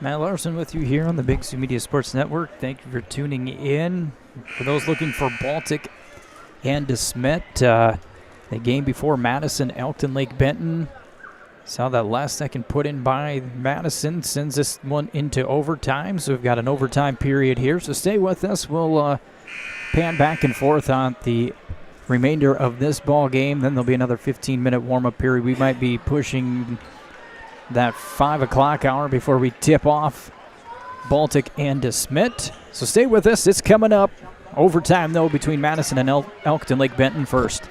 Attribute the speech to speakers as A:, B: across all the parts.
A: Matt Larson with you here on the Big Sioux Media Sports Network. Thank you for tuning in. For those looking for Baltic and Smet, the game before Madison, Elkton Lake Benton. Saw that last second put in by Madison, sends this one into overtime. So we've got an overtime period here. So stay with us. We'll pan back and forth on the remainder of this ball game. Then there'll be another 15-minute warm-up period. We might be pushing that 5 o'clock hour before we tip off Baltic and Smet. So stay with us. It's coming up. Overtime, though, between Madison and Elkton Lake Benton first.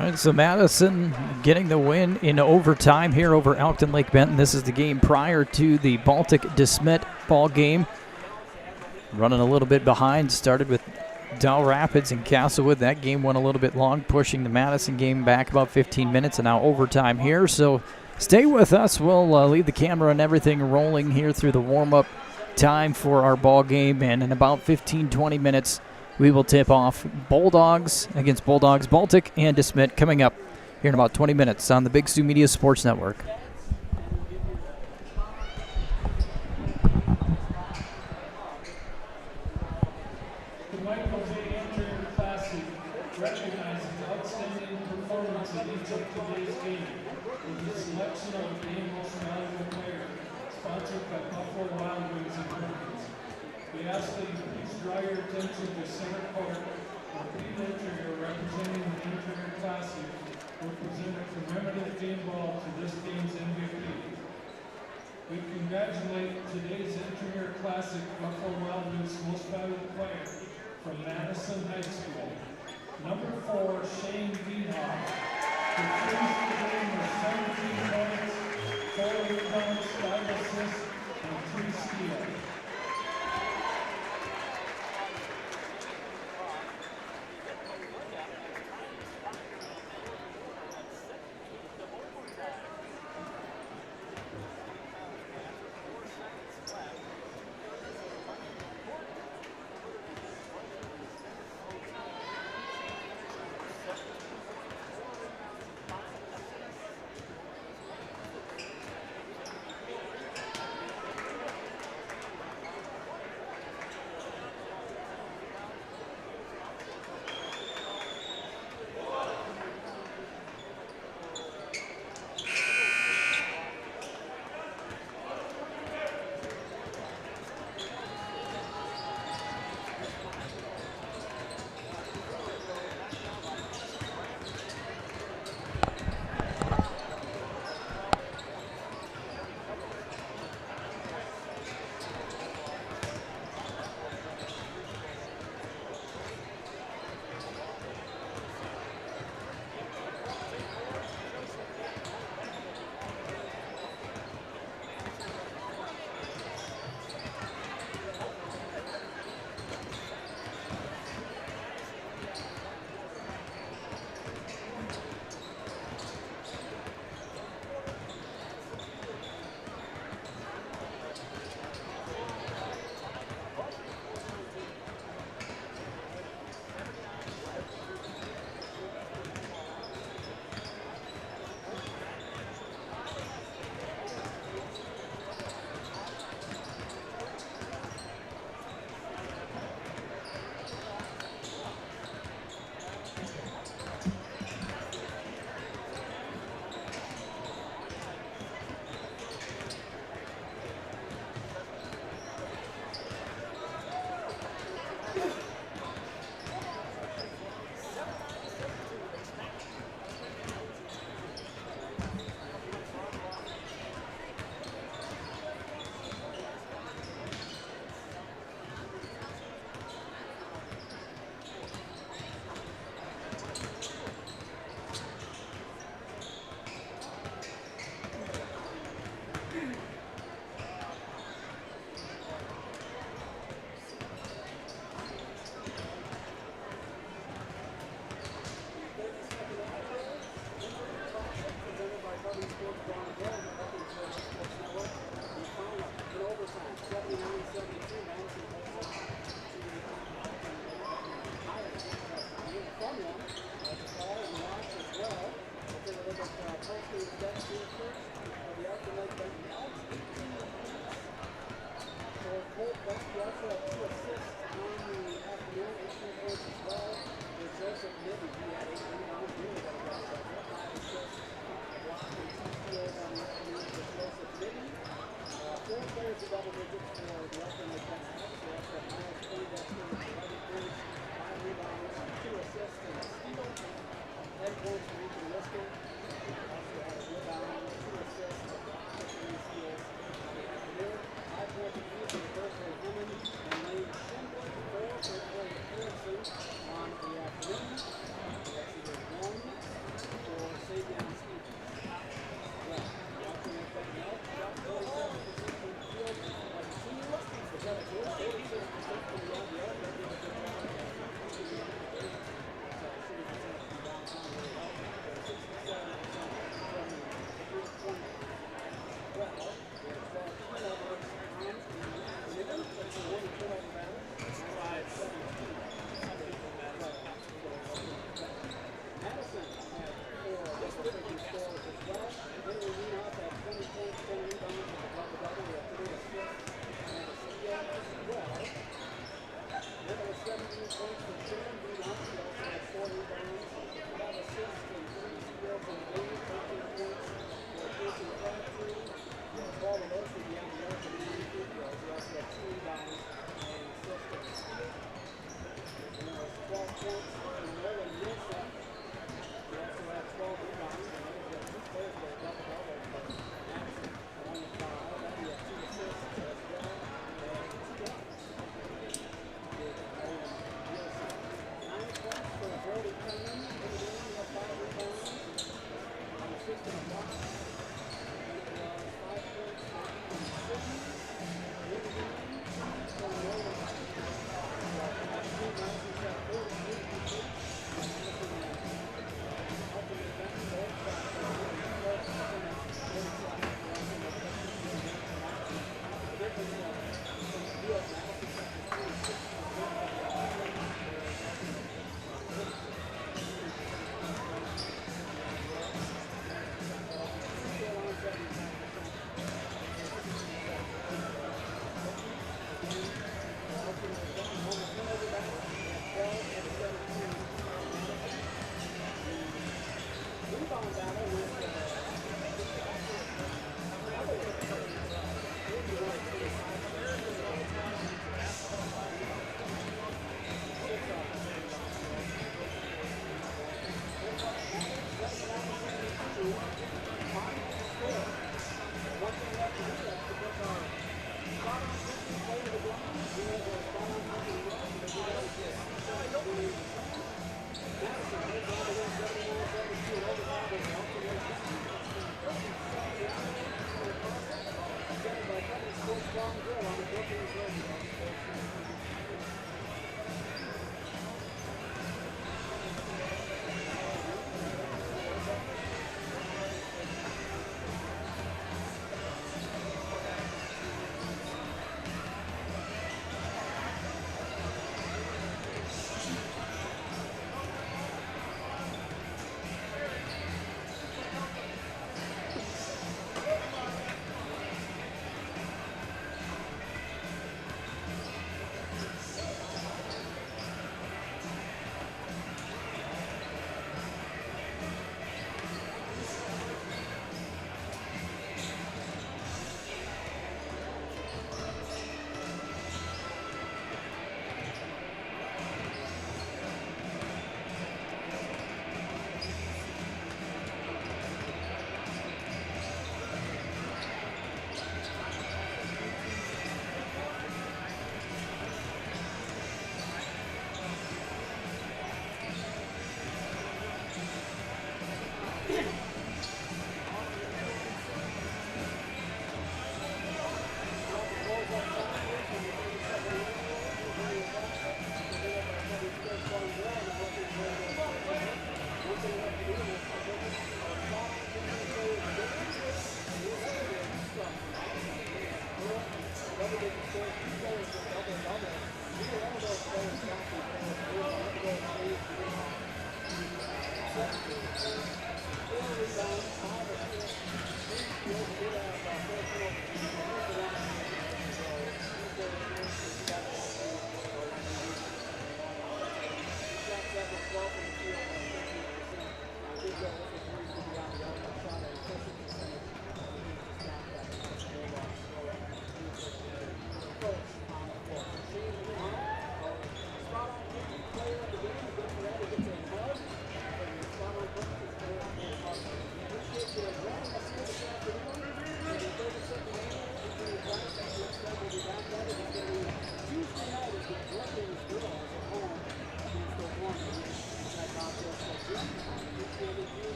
A: All right, so Madison getting the win in overtime here over Elkton Lake Benton. This is the game prior to the Baltic Smet ball game. Running a little bit behind, started with Dell Rapids and Castlewood. That game went a little bit long, pushing the Madison game back about 15 minutes, and now overtime here. So stay with us. We'll leave the camera and everything rolling here through the warm-up time for our ball game, and in about 15-20 minutes, we will tip off Bulldogs against Bulldogs, Baltic and Smet coming up here in about 20 minutes on the Big Sioux Media Sports Network.
B: The Entringer Classic recognizes outstanding performance in each of today's game with the selection of the game most valuable player, sponsored by Buffalo Wild Wings and Brookings. We ask that you please draw your attention to center court, where Pete Entringer, representing the Entringer Classic, will present a commemorative game ball to this game's MVP. We congratulate today's Entringer Classic Buffalo Wild Wings most valuable player from Madison High School, number 4, Shane Behoff. The first game was 17 points, 4 rebounds, 5 assists, and 3 steals.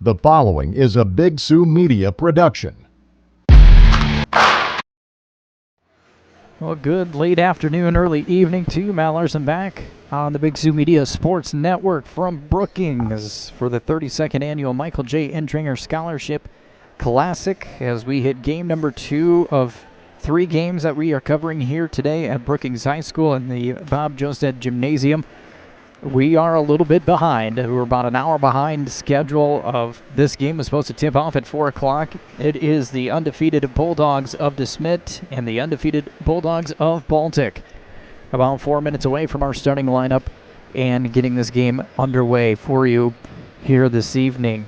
C: The following is a Big Sioux Media production.
A: Well, good late afternoon, early evening to Matt Larson back on the Big Sioux Media Sports Network from Brookings for the 32nd annual Michael J. Entringer Scholarship Classic as we hit game number 2 of 3 games that we are covering here today at Brookings High School in the Bob Josted Gymnasium. We are a little bit behind. We're about an hour behind schedule of this game. Was supposed to tip off at 4 o'clock. It is the undefeated Bulldogs of Smet and the undefeated Bulldogs of Baltic. About 4 minutes away from our starting lineup and getting this game underway for you here this evening.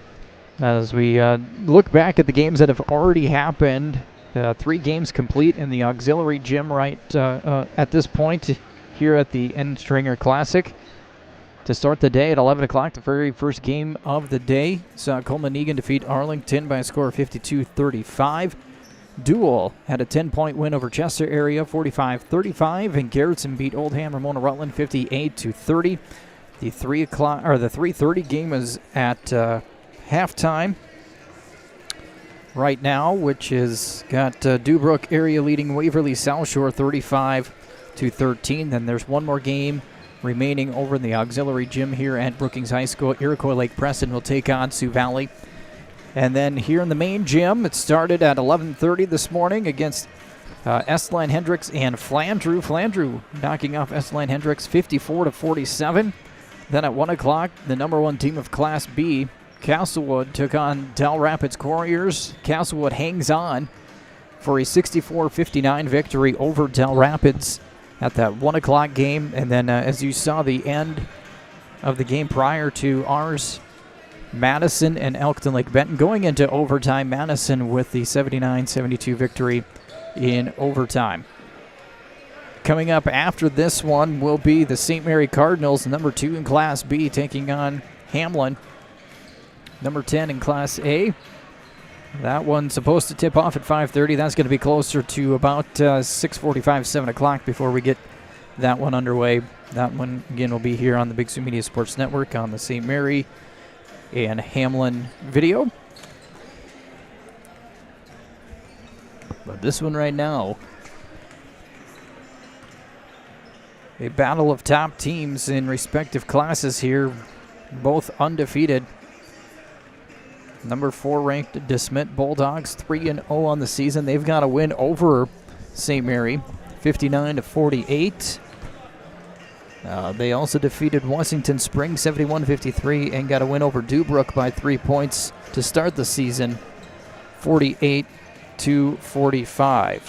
A: As we look back at the games that have already happened, 3 games complete in the auxiliary gym right at this point here at the Entringer Classic. To start the day at 11 o'clock, the very first game of the day saw Coleman Egan defeat Arlington by a score of 52-35. Dual had a 10-point win over Chester area, 45-35, and Garrettson beat Oldham Ramona Rutland 58-30. The 3:30 game is at halftime right now, which is got Dubrook area leading Waverly South Shore 35-13. Then there's one more game remaining over in the auxiliary gym here at Brookings High School. Iroquois Lake Preston will take on Sioux Valley. And then here in the main gym, it started at 11:30 this morning against Estline Hendricks and Flandreau. Flandreau knocking off Estline Hendricks 54-47. Then at 1 o'clock, the number 1 team of Class B, Castlewood, took on Del Rapids Couriers. Castlewood hangs on for a 64-59 victory over Del Rapids at that 1 o'clock game. And then as you saw the end of the game prior to ours, Madison and Elkton Lake Benton going into overtime. Madison with the 79-72 victory in overtime. Coming up after this one will be the St. Mary Cardinals, number 2 in Class B, taking on Hamlin, number 10 in Class A. That one's supposed to tip off at 5:30. That's going to be closer to about 6:45, 7 o'clock before we get that one underway. That one, again, will be here on the Big Sioux Media Sports Network on the St. Mary and Hamlin video. But this one right now, a battle of top teams in respective classes here, both undefeated. Number 4 ranked Smet Bulldogs, 3-0 on the season. They've got a win over St. Mary, 59-48. They also defeated Washington Springs 71-53 and got a win over Dubrook by 3 points to start the season, 48-45.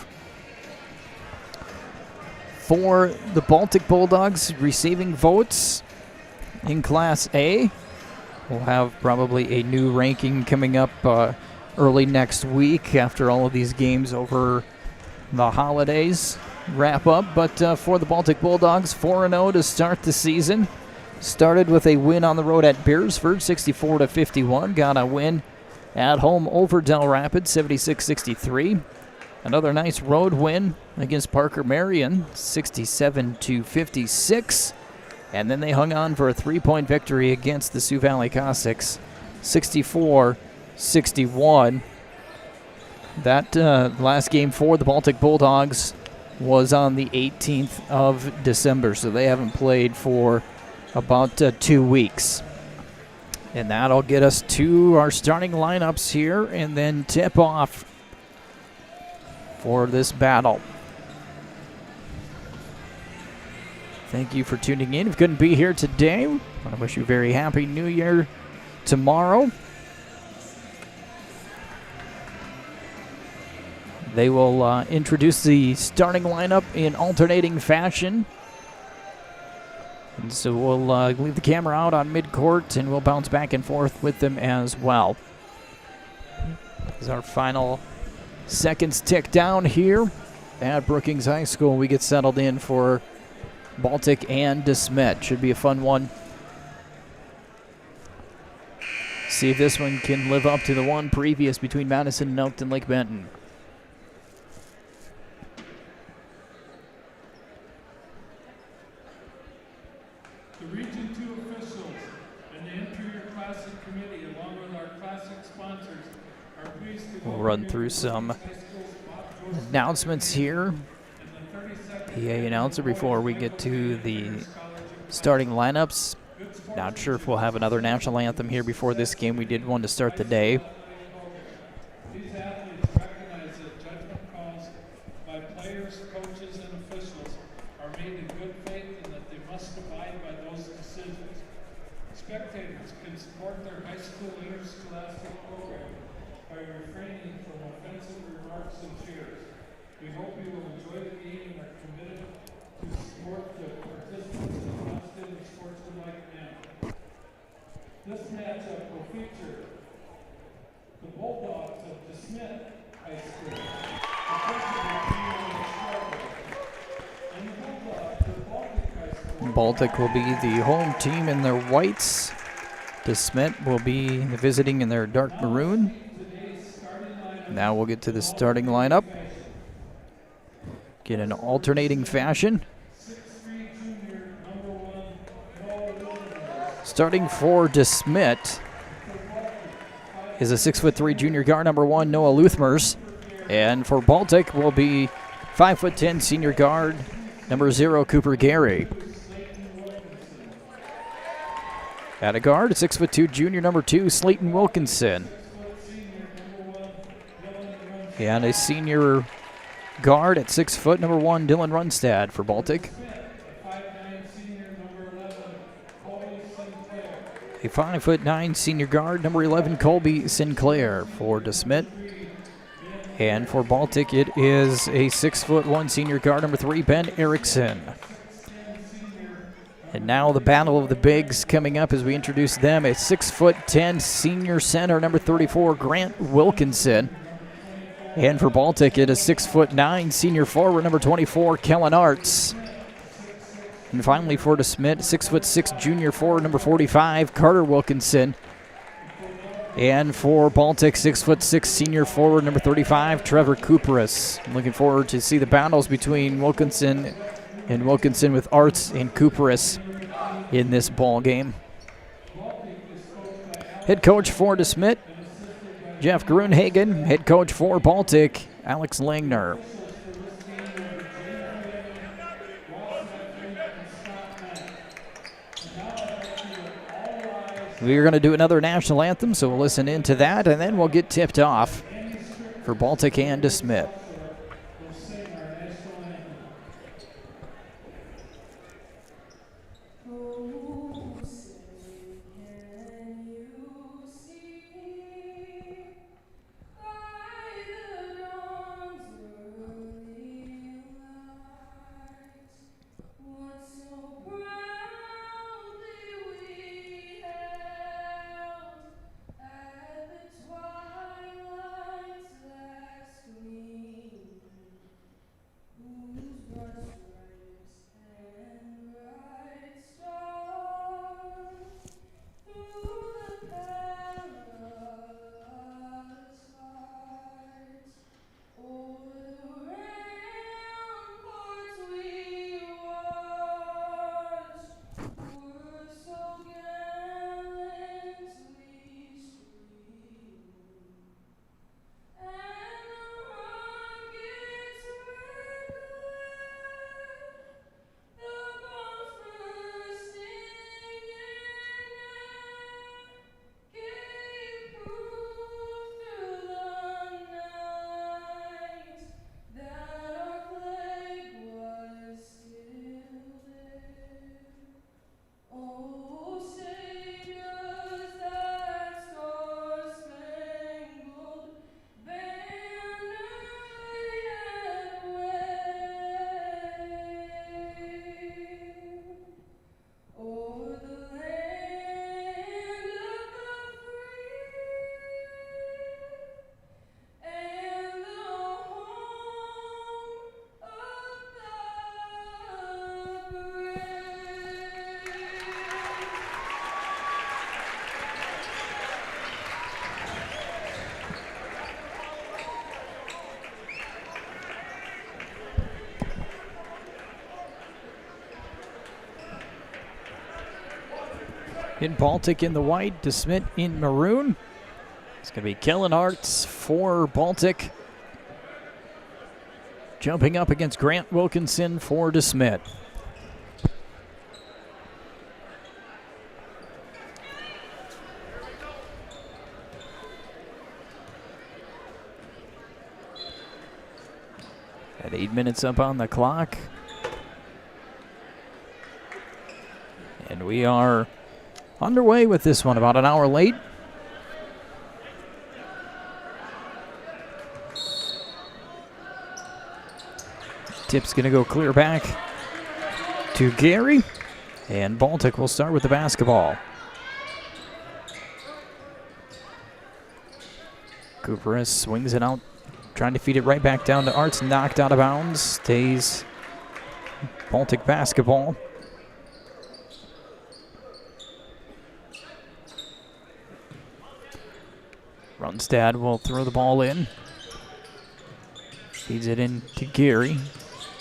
A: For the Baltic Bulldogs, receiving votes in Class A, we'll have probably a new ranking coming up early next week after all of these games over the holidays wrap up. But for the Baltic Bulldogs, 4-0 to start the season. Started with a win on the road at Beersford, 64-51. Got a win at home over Del Rapids, 76-63. Another nice road win against Parker Marion, 67-56. And then they hung on for a 3-point victory against the Sioux Valley Cossacks, 64-61. That last game for the Baltic Bulldogs was on the 18th of December, so they haven't played for about 2 weeks. And that'll get us to our starting lineups here and then tip off for this battle. Thank you for tuning in. If you couldn't be here today, I want to wish you a very happy New Year tomorrow. They will introduce the starting lineup in alternating fashion. And so we'll leave the camera out on midcourt and we'll bounce back and forth with them as well. As our final seconds tick down here at Brookings High School, we get settled in for Baltic and De Smet. Should be a fun one. See if this one can live up to the one previous between Madison and Elkton Lake Benton.
B: The Region 2 officials and the Entringer Classic committee, along with our classic sponsors, are pleased to
A: We'll run through some announcements here. PA announcer before we get to the starting lineups. Not sure if we'll have another national anthem here before this game. We did one to start the day.
B: These athletes recognize that judgment calls by players, coaches, and officials are made in good faith and that they must abide by those decisions. Spectators can support their high school interscholastic program by refraining from offensive remarks and cheers. We hope you will enjoy the game and are committed to support the participants in an outstanding sportsmanlike manner. This matchup will feature the Bulldogs of De Smet High School, and the Bulldogs of Baltic High School.
A: Baltic will be the home team in their whites. De Smet will be visiting in their dark maroon. Now we'll get to the starting lineup. Get an alternating fashion. Starting for De Smet is a 6'3" junior guard, number 1, Noah Luthmers. And for Baltic will be 5'10" senior guard, number 0, Cooper Gary. At a guard, 6'2" junior, number 2, Slayton Wilkinson. And a senior guard at 6 foot, number 1, Dylan Runstad for Baltic. A 5'9" senior guard, number 11, Colby Sinclair for De Smet. And for Baltic, it is a 6'1" senior guard, number 3, Ben Erickson. And now the battle of the bigs coming up as we introduce them. A 6'10" senior center, number 34, Grant Wilkinson. And for Baltic, it is 6'9" senior forward, number 24, Kellen Arts. And finally for De Smet, 6'6" junior forward, number 45, Carter Wilkinson. And for Baltic, 6'6" senior forward, number 35, Trevor Cooperis. I'm looking forward to see the battles between Wilkinson with Arts and Cooperis in this ball game. Head coach for De Smet, Jeff Grunhagen. Head coach for Baltic, Alex Langner. We're going to do another national anthem, so we'll listen into that, and then we'll get tipped off for Baltic and De Smet. in Baltic in the white, DeSmet in maroon. It's going to be Kellen Arts for Baltic, jumping up against Grant Wilkinson for DeSmet. At 8 minutes up on the clock. And we are underway with this one, about an hour late. Tip's going to go clear back to Gary. And Baltic will start with the basketball. Cooperis swings it out, trying to feed it right back down to Arts, knocked out of bounds. Stays Baltic basketball. Runstad will throw the ball in. Feeds it in to Gary.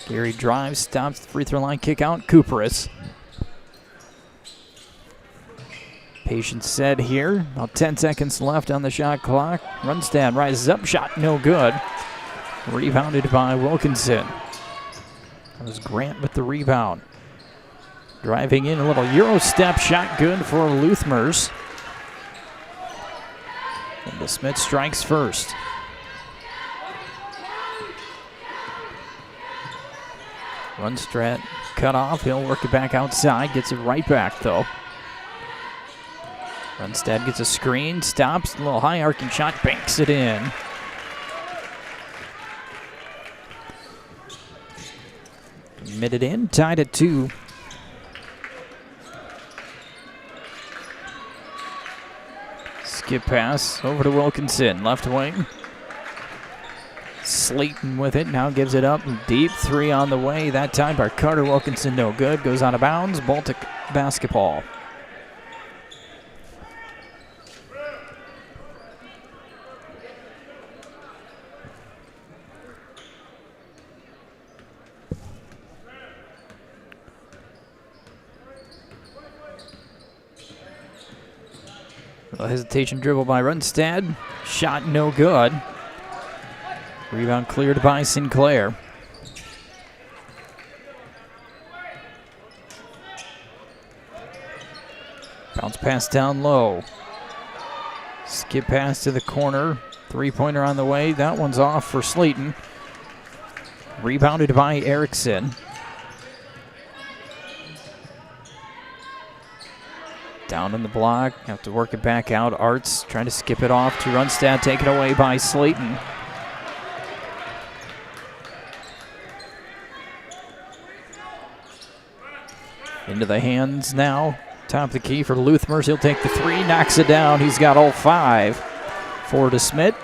A: Gary drives, stops the free throw line, kick out. Cooperis. Patience said here. About 10 seconds left on the shot clock. Runstad rises up, shot no good. Rebounded by Wilkinson. That was Grant with the rebound. Driving in, a little Euro step shot, good for Luthmers. And DeSmet strikes first. Runstad cut off. He'll work it back outside. Gets it right back, though. Runstad gets a screen, stops, a little high arcing shot, banks it in. Minute in, tied at 2. Skip pass over to Wilkinson, left wing. Slayton with it, now gives it up. Deep three on the way, that time by Carter Wilkinson, no good. Goes out of bounds, Baltic basketball. A hesitation dribble by Runstad. Shot no good. Rebound cleared by Sinclair. Bounce pass down low. Skip pass to the corner. Three-pointer on the way. That one's off for Slayton. Rebounded by Erickson. Down in the block, have to work it back out. Arts trying to skip it off to Runstad, taken away by Slayton. Into the hands now. Top of the key for Luthmers. He'll take the three, knocks it down. He's got all 5 for DeSmet.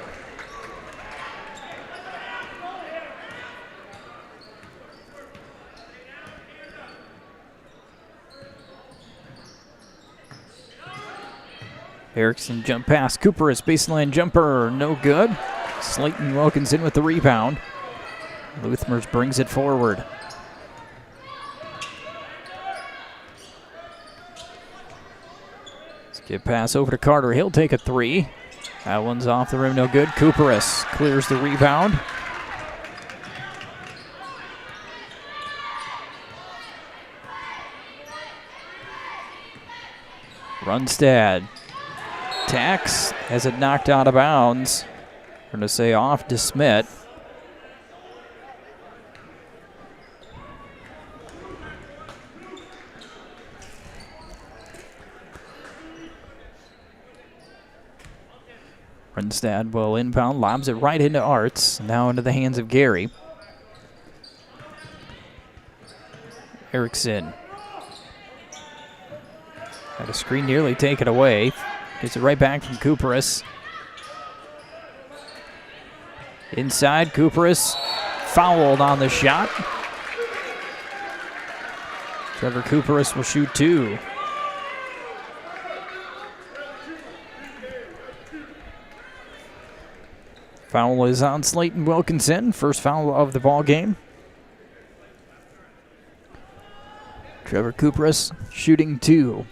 A: Erickson jump pass. Cooperis baseline jumper. No good. Slayton Wilkinson with the rebound. Luthmers brings it forward. Skip pass over to Carter. He'll take a 3. That one's off the rim. No good. Cooperis clears the rebound. Runstad. Tax has it knocked out of bounds. We're going to say off DeSmet. Runstad will inbound, lobs it right into Arts. Now into the hands of Gary. Erickson. Had a screen nearly taken away. Gets it right back from Cooperis. Inside, Cooperis fouled on the shot. Trevor Cooperis will shoot 2. Foul is on Slayton Wilkinson. First foul of the ball game. Trevor Cooperis shooting 2.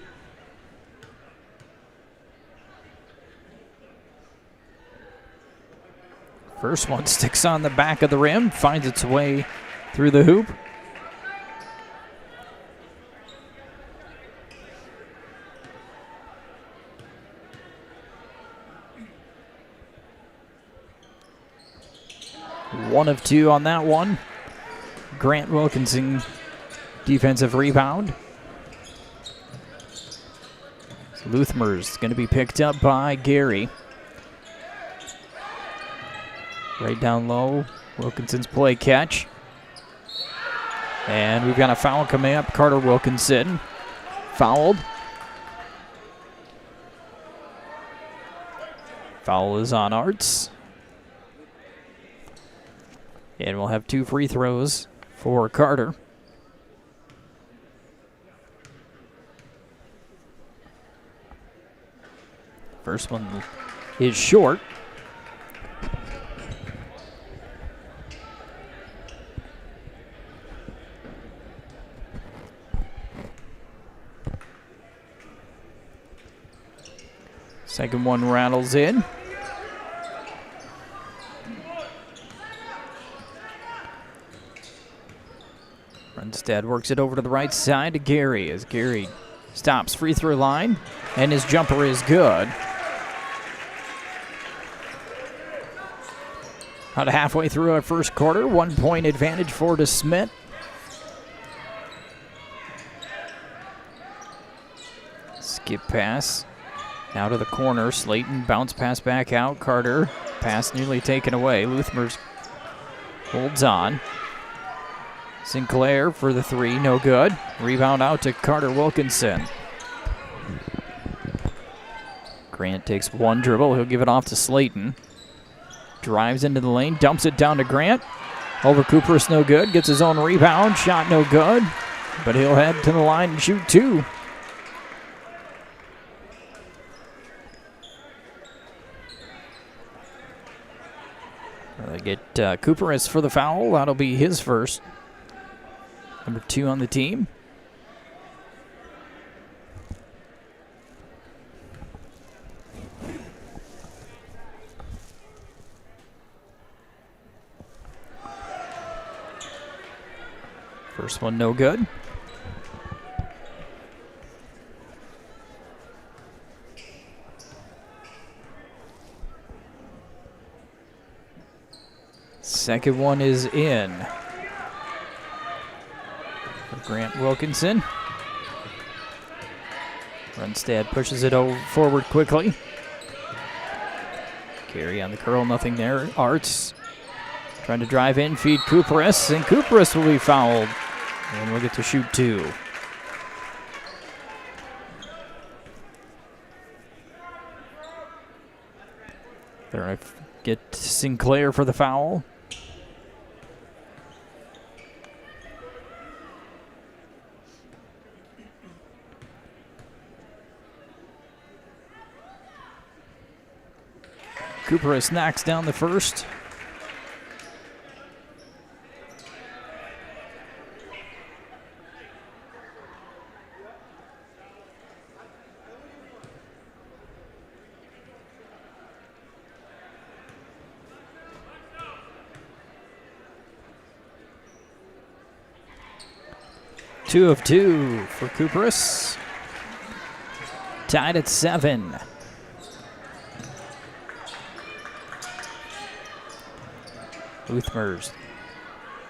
A: First one sticks on the back of the rim, finds its way through the hoop. One of two on that one. Grant Wilkinson, defensive rebound. Luthmer's going to be picked up by Gary. Right down low, Wilkinson's play catch. And we've got a foul coming up. Carter Wilkinson fouled. Foul is on Arts. And we'll have 2 free throws for Carter. First one is short. Second one rattles in. Runstad works it over to the right side to Gary as Gary stops free throw line, and his jumper is good. About halfway through our first quarter, 1 point advantage for De Smet. Skip pass. Now to the corner. Slayton bounce pass back out. Carter. Pass nearly taken away. Luthmers holds on. Sinclair for the three. No good. Rebound out to Carter Wilkinson. Grant takes one dribble. He'll give it off to Slayton. Drives into the lane. Dumps it down to Grant. Over Cooper's no good. Gets his own rebound. Shot no good. But he'll head to the line and shoot 2. They get Cooperis for the foul. That'll be his first. Number 2 on the team. First one no good. Second one is in. For Grant Wilkinson. Runstad pushes it forward quickly. Carry on the curl, nothing there. Arts trying to drive in, feed Cooperis, and Cooperis will be fouled. And we'll get to shoot 2. There, I get Sinclair for the foul. Cooperis knocks down the first. Two of 2 for Cooperis. Tied at 7. Uthmers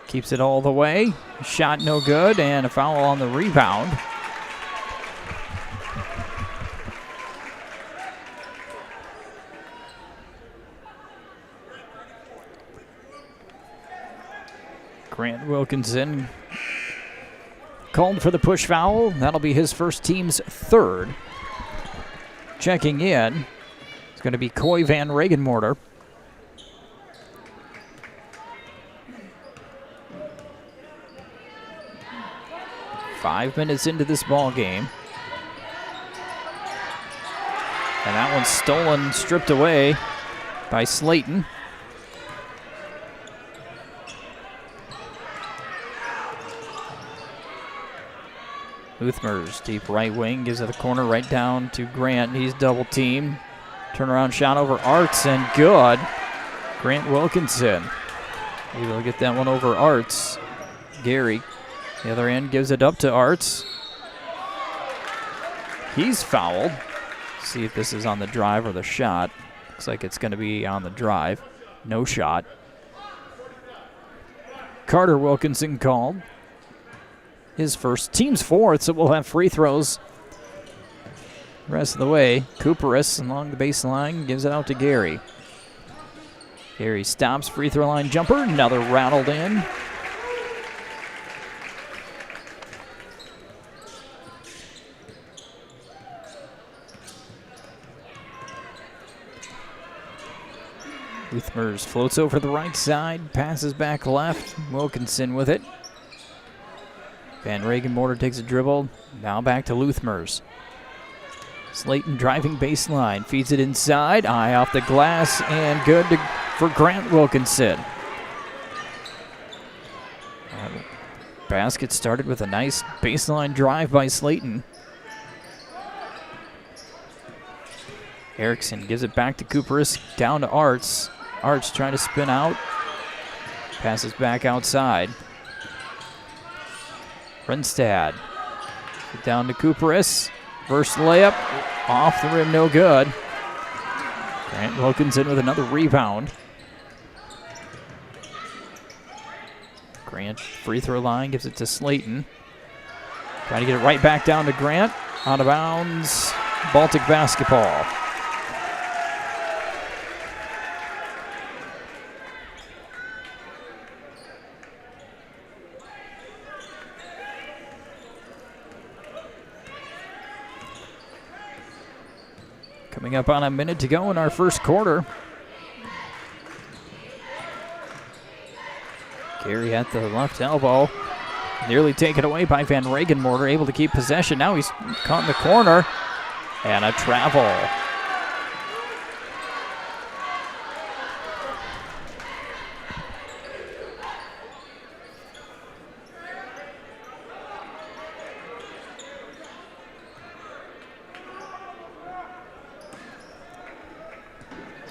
A: keeps it all the way. Shot no good, and a foul on the rebound. Grant Wilkinson called for the push foul. That'll be his first, team's 3rd. Checking in, it's going to be Coy Van Regenmorter. Five minutes into this ball game. And that one's stolen, stripped away by Slayton. Uthmers, deep right wing, gives it a corner right down to Grant. He's double teamed. Turnaround shot over Arts and good. Grant Wilkinson able to get that one over Arts. Gary, the other end, gives it up to Arts. He's fouled. See if this is on the drive or the shot. Looks like it's going to be on the drive. No shot. Carter Wilkinson called. His first, team's fourth, so we'll have free throws the rest of the way. Cooperis along the baseline gives it out to Gary. Gary stops, free throw line jumper, another rattled in. Luthmers floats over the right side, passes back left. Wilkinson with it. Van Regenborder takes a dribble. Now back to Luthmers. Slayton driving baseline, feeds it inside. Eye off the glass and good for Grant Wilkinson. Basket started with a nice baseline drive by Slayton. Erickson gives it back to Cooperis, down to Arts. Arts trying to spin out. Passes back outside. Runstad. Down to Cooperis. First layup. Off the rim, no good. Grant Wilkinson with another rebound. Grant, free throw line, gives it to Slayton. Trying to get it right back down to Grant. Out of bounds. Baltic basketball. Coming up on a minute to go in our first quarter. Gary at the left elbow. Nearly taken away by Van Regenborder, able to keep possession. Now he's caught in the corner. And a travel.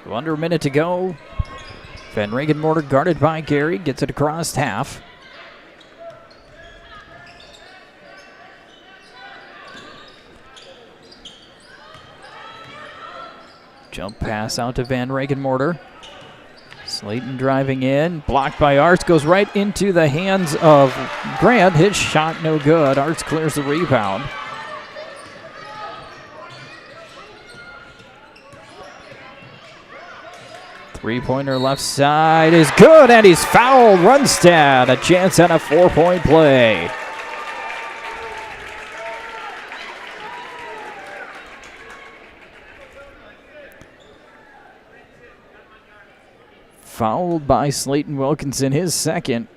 A: So under a minute to go. Van Regenborder guarded by Gary, gets it across half. Jump pass out to Van Regenborder. Slayton driving in, blocked by Arts, goes right into the hands of Grant. His shot no good. Arts clears the rebound. Three-pointer left side is good, and he's fouled. Runstad, a chance at a 4-point play. Fouled by Slayton Wilkinson, his second.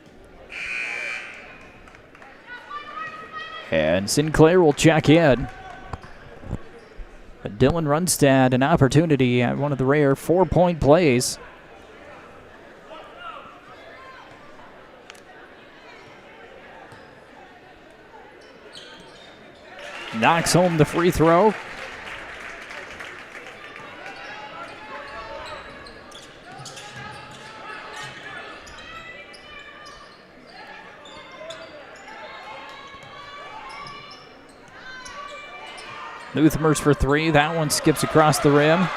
A: And Sinclair will check in. But Dylan Runstad, an opportunity at one of the rare 4-point plays. Knocks home the free throw. Luthmers for three. That one skips across the rim.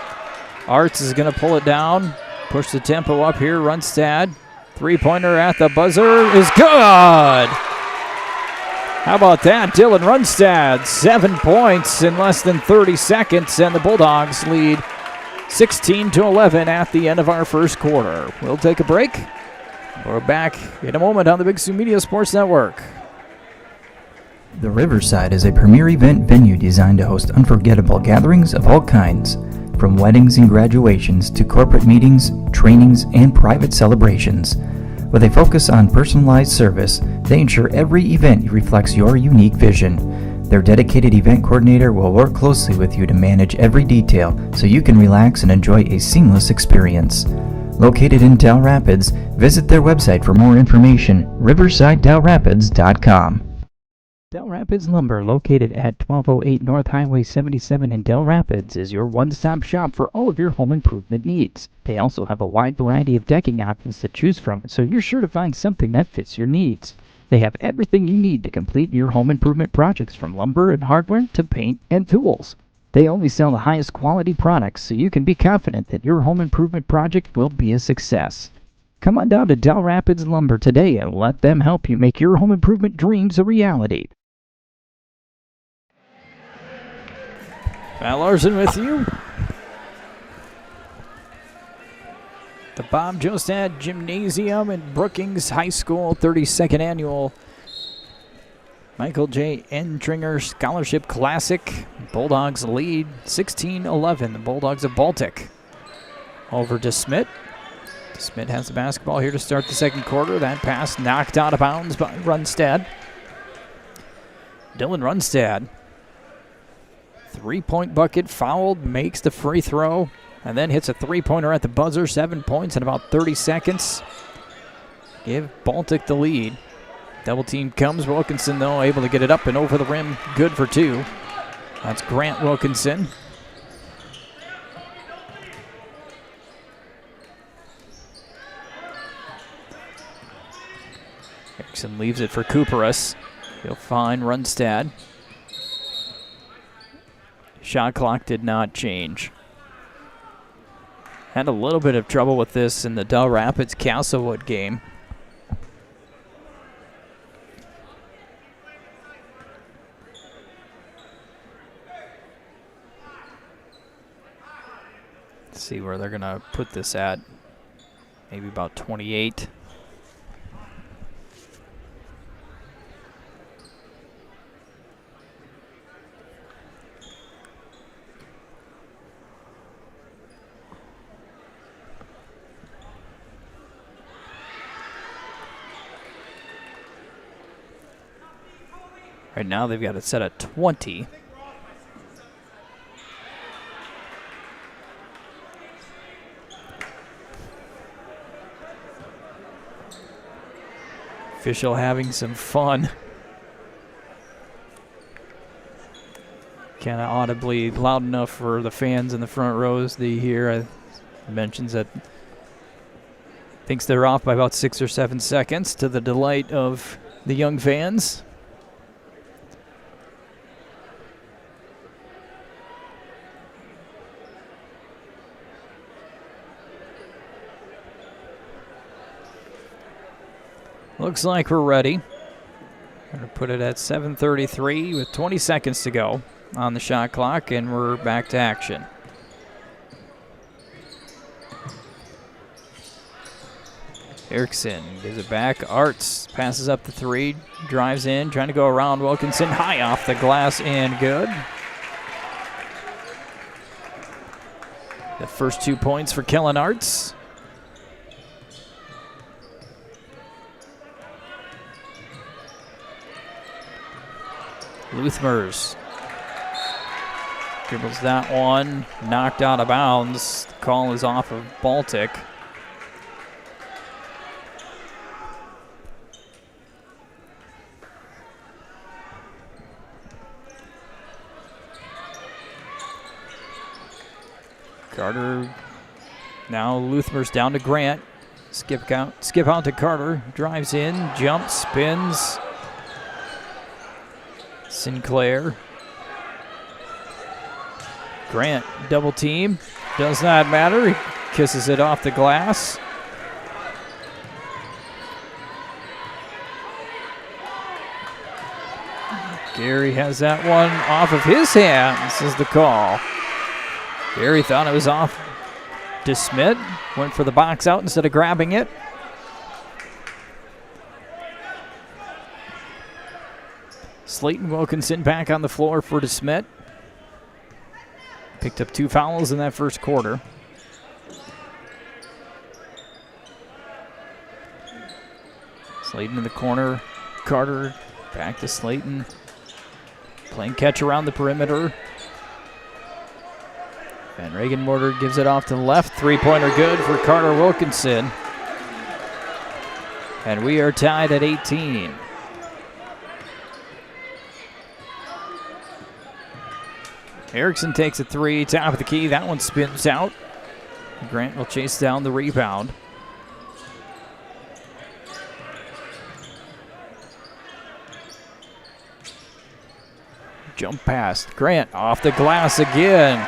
A: Arts is going to pull it down. Push the tempo up here. Runstad. Three-pointer at the buzzer is good. How about that? Dylan Runstad, 7 points in less than 30 seconds, and the Bulldogs lead 16-11 at the end of our first quarter. We'll take a break. We're back in a moment on the Big Sioux Media Sports Network.
D: The Riverside is a premier event venue designed to host unforgettable gatherings of all kinds, from weddings and graduations to corporate meetings, trainings, and private celebrations. With a focus on personalized service, they ensure every event reflects your unique vision. Their dedicated event coordinator will work closely with you to manage every detail so you can relax and enjoy a seamless experience. Located in Del Rapids, visit their website for more information, riversidedalrapids.com. Del Rapids Lumber, located at 1208 North Highway 77 in Del Rapids, is your one-stop shop for all of your home improvement needs. They also have a wide variety of decking options to choose from, so you're sure to find something that fits your needs. They have everything you need to complete your home improvement projects, from lumber and hardware to paint and tools. They only sell the highest quality products, so you can be confident that your home improvement project will be a success. Come on down to Del Rapids Lumber today and let them help you make your home improvement dreams a reality.
A: Matt Larson with you. The Bob Jostad Gymnasium and Brookings High School 32nd Annual Michael J. Entringer Scholarship Classic. Bulldogs lead 16-11. The Bulldogs of Baltic. Over to Smet. Smet has the basketball here to start the second quarter. That pass knocked out of bounds by Runstad. Dylan Runstad. Three-point bucket, fouled, makes the free throw, and then hits a three-pointer at the buzzer. 7 points in about 30 seconds. Give Baltic the lead. Double team comes. Wilkinson, though, able to get it up and over the rim. Good for 2. That's Grant Wilkinson. Erickson leaves it for Cooperus. He'll find Runstad. Shot clock did not change. Had a little bit of trouble with this in the Del Rapids Castlewood game. Let's see where they're going to put this at. Maybe about 28. Right now they've got it set at 20. Official having some fun. Kind of audibly loud enough for the fans in the front rows to hear. Mentions that thinks they're off by about 6 or 7 seconds, to the delight of the young fans. Looks like we're ready. We're going to put it at 7:33 with 20 seconds to go on the shot clock, and we're back to action. Erickson gives it back. Arts passes up the 3, drives in, trying to go around Wilkinson. High off the glass and good. The first 2 points for Kellen Arts. Luthmers dribbles that one, knocked out of bounds. The call is off of Baltic. Carter, now Luthmers down to Grant. Skip out to Carter, drives in, jumps, spins. Sinclair. Grant, double team. Does not matter. He kisses it off the glass. Gary has that one off of his hands, is the call. Gary thought it was off to Smet. Went for the box out instead of grabbing it. Slayton Wilkinson back on the floor for DeSmet. Picked up 2 fouls in that first quarter. Slayton in the corner. Carter back to Slayton. Playing catch around the perimeter. Van Regenmorter gives it off to the left. 3-pointer good for Carter Wilkinson. And we are tied at 18. Erickson takes a three, top of the key. That one spins out. Grant will chase down the rebound. Jump past. Grant off the glass again.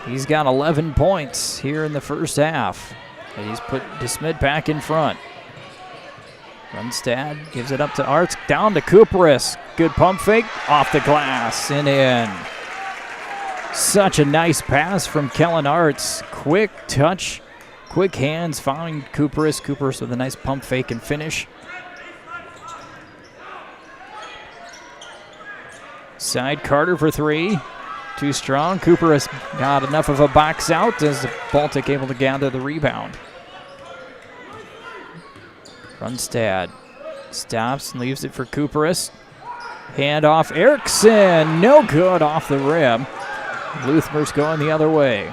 A: He's got 11 points here in the first half. And he's put DeSmet back in front. Runstad gives it up to Arts. Down to Cooperis. Good pump fake. Off the glass and in. Such a nice pass from Kellen Arts. Quick touch. Quick hands. Following Cooperis. Cooperis with a nice pump fake and finish. Side Carter for three. Too strong. Cooper has got enough of a box out as Baltic able to gather the rebound. Runstad stops and leaves it for Cooperis. Hand off Erickson. No good off the rim. Luthmer's going the other way.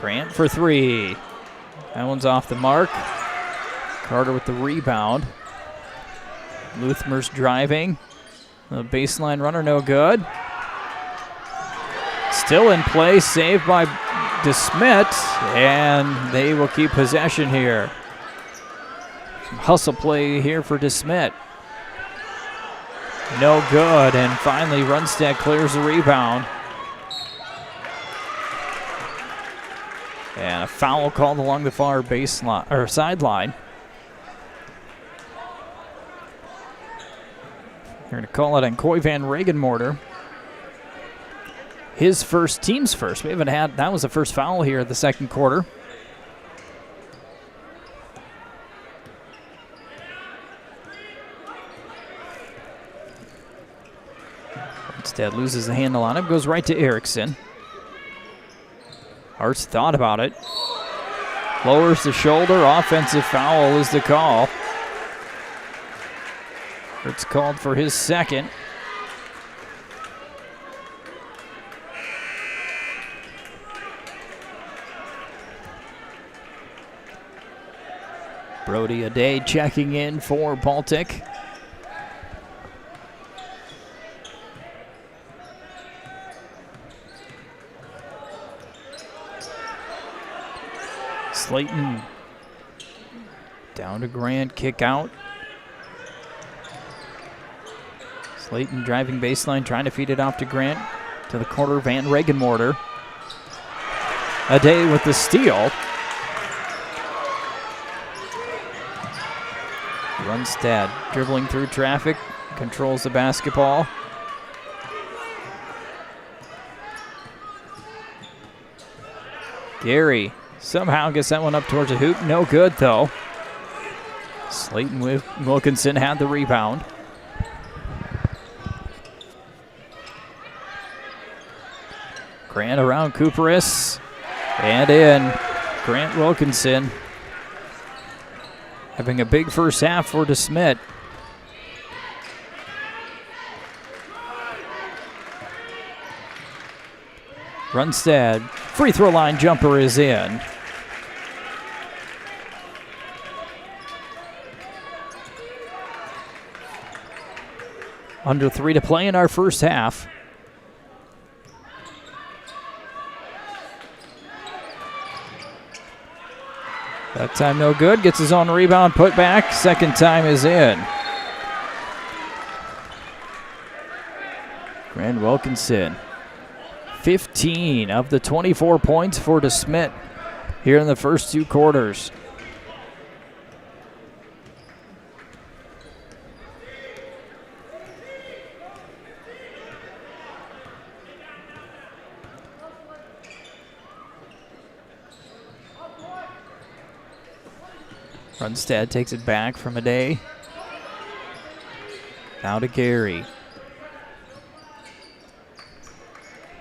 A: Grant for three. That one's off the mark. Carter with the rebound. Luthmer's driving. The baseline runner, no good. Still in play, saved by DeSmet, and they will keep possession here. Some hustle play here for DeSmet. No good, and finally Runstad clears the rebound. And a foul called along the far baseline or sideline. They're going to call it on Coy Van Regenmorter. His first, team's first. We haven't had, that was the first foul here in the second quarter. Instead loses the handle on him, goes right to Erickson. Arts thought about it. Lowers the shoulder, offensive foul is the call. It's called for his second. Brody Aday checking in for Baltic. Slayton down to Grant, kick out. Slayton driving baseline, trying to feed it off to Grant. To the corner, Van Regenmorter. Aday with the steal. Runstad dribbling through traffic, controls the basketball. Gary somehow gets that one up towards the hoop. No good, though. Slayton with Wilkinson had the rebound. Grant around Cooperis, and in. Grant Wilkinson having a big first half for DeSmet. Runstad, free throw line jumper is in. Under 3 to play in our first half. That time no good. Gets his own rebound, put back. Second time is in. Grant Wilkinson. 15 of the 24 points for DeSmet here in the first two quarters. Runstad takes it back from Aday. Now to Gary.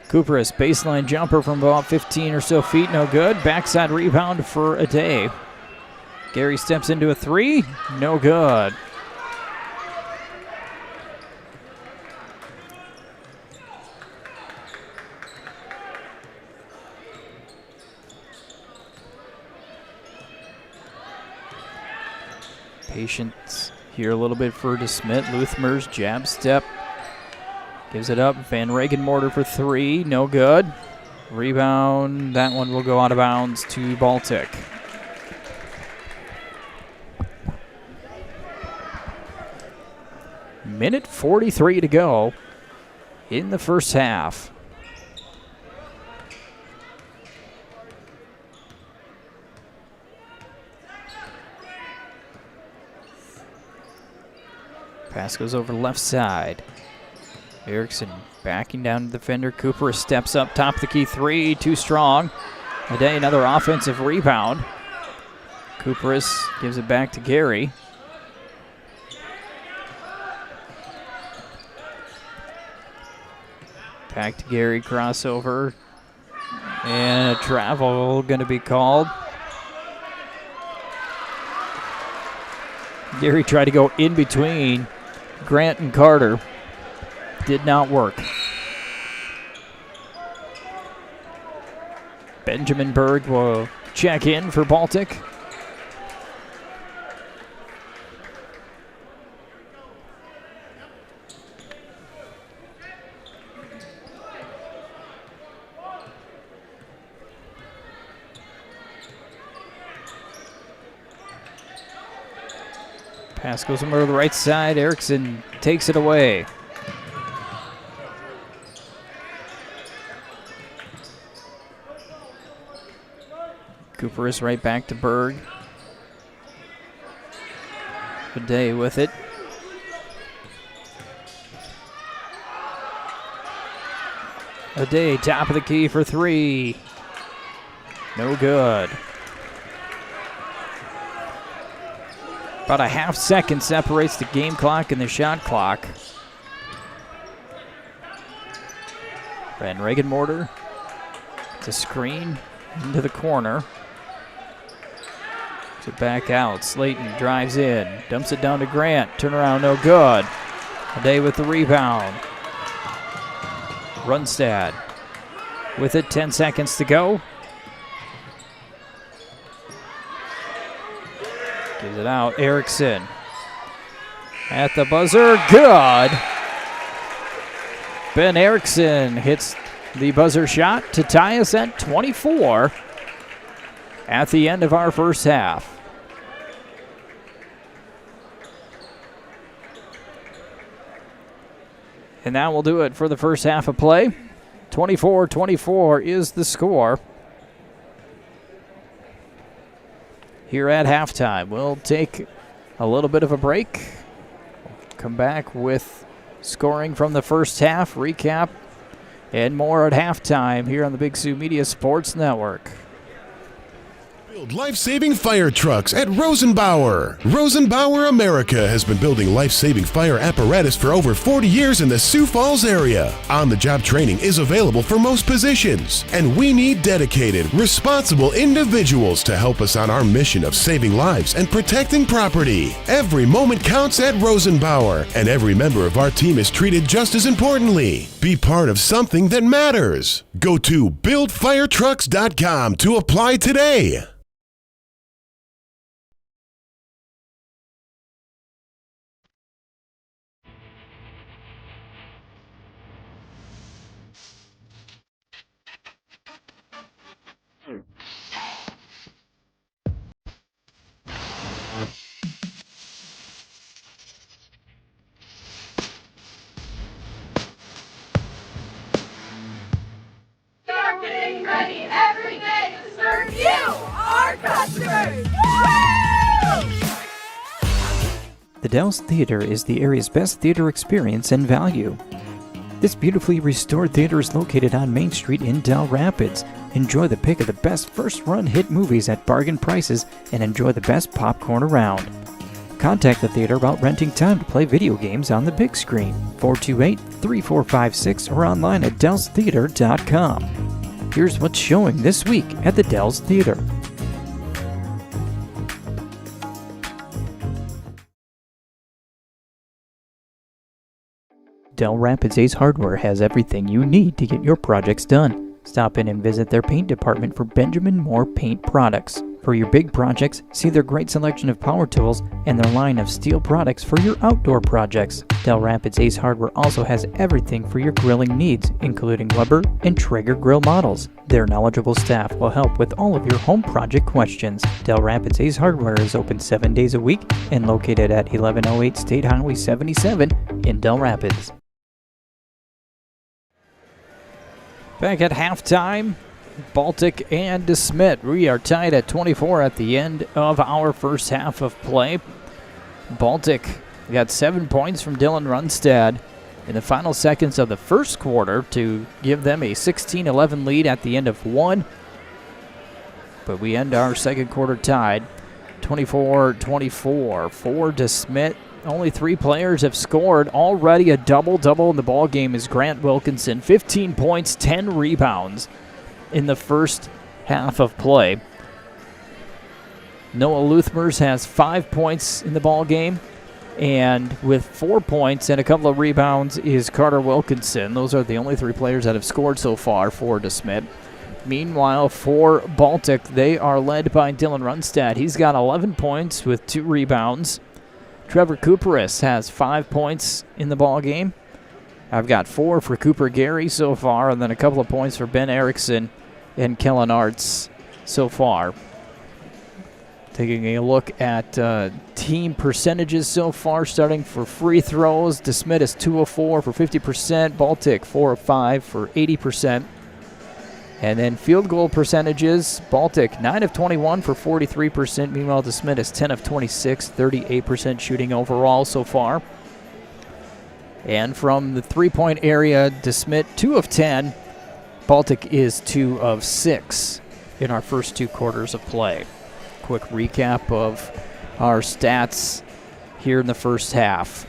A: Cooperis, baseline jumper from about 15 or so feet, no good. Backside rebound for Aday. Gary steps into a three, no good. Here a little bit for DeSmet. Luthmer's jab step. Gives it up. Van Regenmorter for three. No good. Rebound. That one will go out of bounds to Baltic. Minute 43 to go in the first half. Pass goes over left side. Erickson backing down to the defender. Cooper steps up, top of the key three, too strong. Today another offensive rebound. Cooperis gives it back to Gary. Back to Gary, crossover. And a travel going to be called. Gary tried to go in between Grant and Carter. Did not work. Benjamin Berg will check in for Baltic. Pass goes over to the right side. Erickson takes it away. Cooper is right back to Berg. Good day with it. A day, top of the key for three. No good. About a half second separates the game clock and the shot clock. Van Regenmorter. It's a screen into the corner. To back out. Slayton drives in. Dumps it down to Grant. Turnaround, no good. A day with the rebound. Runstad. With it, 10 seconds to go. Gives it out. Erickson. At the buzzer. Good. Ben Erickson hits the buzzer shot to tie us at 24 at the end of our first half. And that will do it for the first half of play. 24-24 is the score. Here at halftime, we'll take a little bit of a break. Come back with scoring from the first half, recap, and more at halftime here on the Big Sioux Media Sports Network.
E: Build life-saving fire trucks at Rosenbauer. Rosenbauer America has been building life-saving fire apparatus for over 40 years in the Sioux Falls area. On-the-job training is available for most positions, and we need dedicated, responsible individuals to help us on our mission of saving lives and protecting property. Every moment counts at Rosenbauer, and every member of our team is treated just as importantly. Be part of something that matters. Go to buildfiretrucks.com to apply today.
F: Getting ready every day to serve you, our customers!
D: The Dells Theater is the area's best theater experience and value. This beautifully restored theater is located on Main Street in Del Rapids. Enjoy the pick of the best first-run hit movies at bargain prices and enjoy the best popcorn around. Contact the theater about renting time to play video games on the big screen, 428-3456 or online at dellstheater.com. Here's what's showing this week at the Dells Theater. Del Rapids Ace Hardware has everything you need to get your projects done. Stop in and visit their paint department for Benjamin Moore paint products. For your big projects, see their great selection of power tools and their line of steel products for your outdoor projects. Del Rapids Ace Hardware also has everything for your grilling needs, including Weber and Traeger grill models. Their knowledgeable staff will help with all of your home project questions. Del Rapids Ace Hardware is open 7 days a week and located at 1108 State Highway 77 in Del Rapids.
A: Back at halftime, Baltic and Smet. We are tied at 24 at the end of our first half of play. Baltic got 7 points from Dylan Runstad in the final seconds of the first quarter to give them a 16-11 lead at the end of one. But we end our second quarter tied 24-24 for Smet. Only 3 players have scored. Already a double-double in the ball game is Grant Wilkinson. 15 points, 10 rebounds in the first half of play. Noah Luthmers has 5 points in the ball game, and with 4 points and a couple of rebounds is Carter Wilkinson. Those are the only 3 players that have scored so far for Smet. Meanwhile, for Baltic, they are led by Dylan Runstad. He's got 11 points with 2 rebounds. Trevor Cooperis has 5 points in the ball game. I've got 4 for Cooper Gary so far, and then a couple of points for Ben Erickson and Kellen Arts so far. Taking a look at team percentages so far, starting for free throws. Smet is 2 of 4 for 50%. Baltic 4 of 5 for 80%. And then field goal percentages, Baltic 9 of 21 for 43%. Meanwhile, Smet is 10 of 26, 38% shooting overall so far. And from the three-point area, Smet 2 of 10. Baltic is 2 of 6 in our first 2 quarters of play. Quick recap of our stats here in the first half.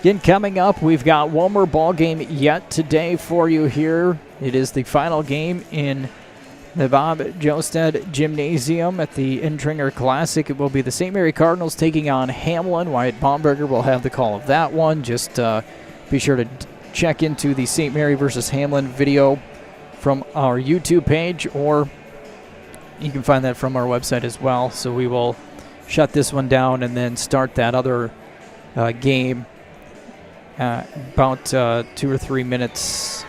A: Again, coming up, we've got one more ball game yet today for you here. It is the final game in the Bob Jostad Gymnasium at the Entringer Classic. It will be the St. Mary Cardinals taking on Hamlin. Wyatt Baumberger will have the call of that one. Just be sure to check into the St. Mary versus Hamlin video from our YouTube page, or you can find that from our website as well. So we will shut this one down and then start that other game about 2 or 3 minutes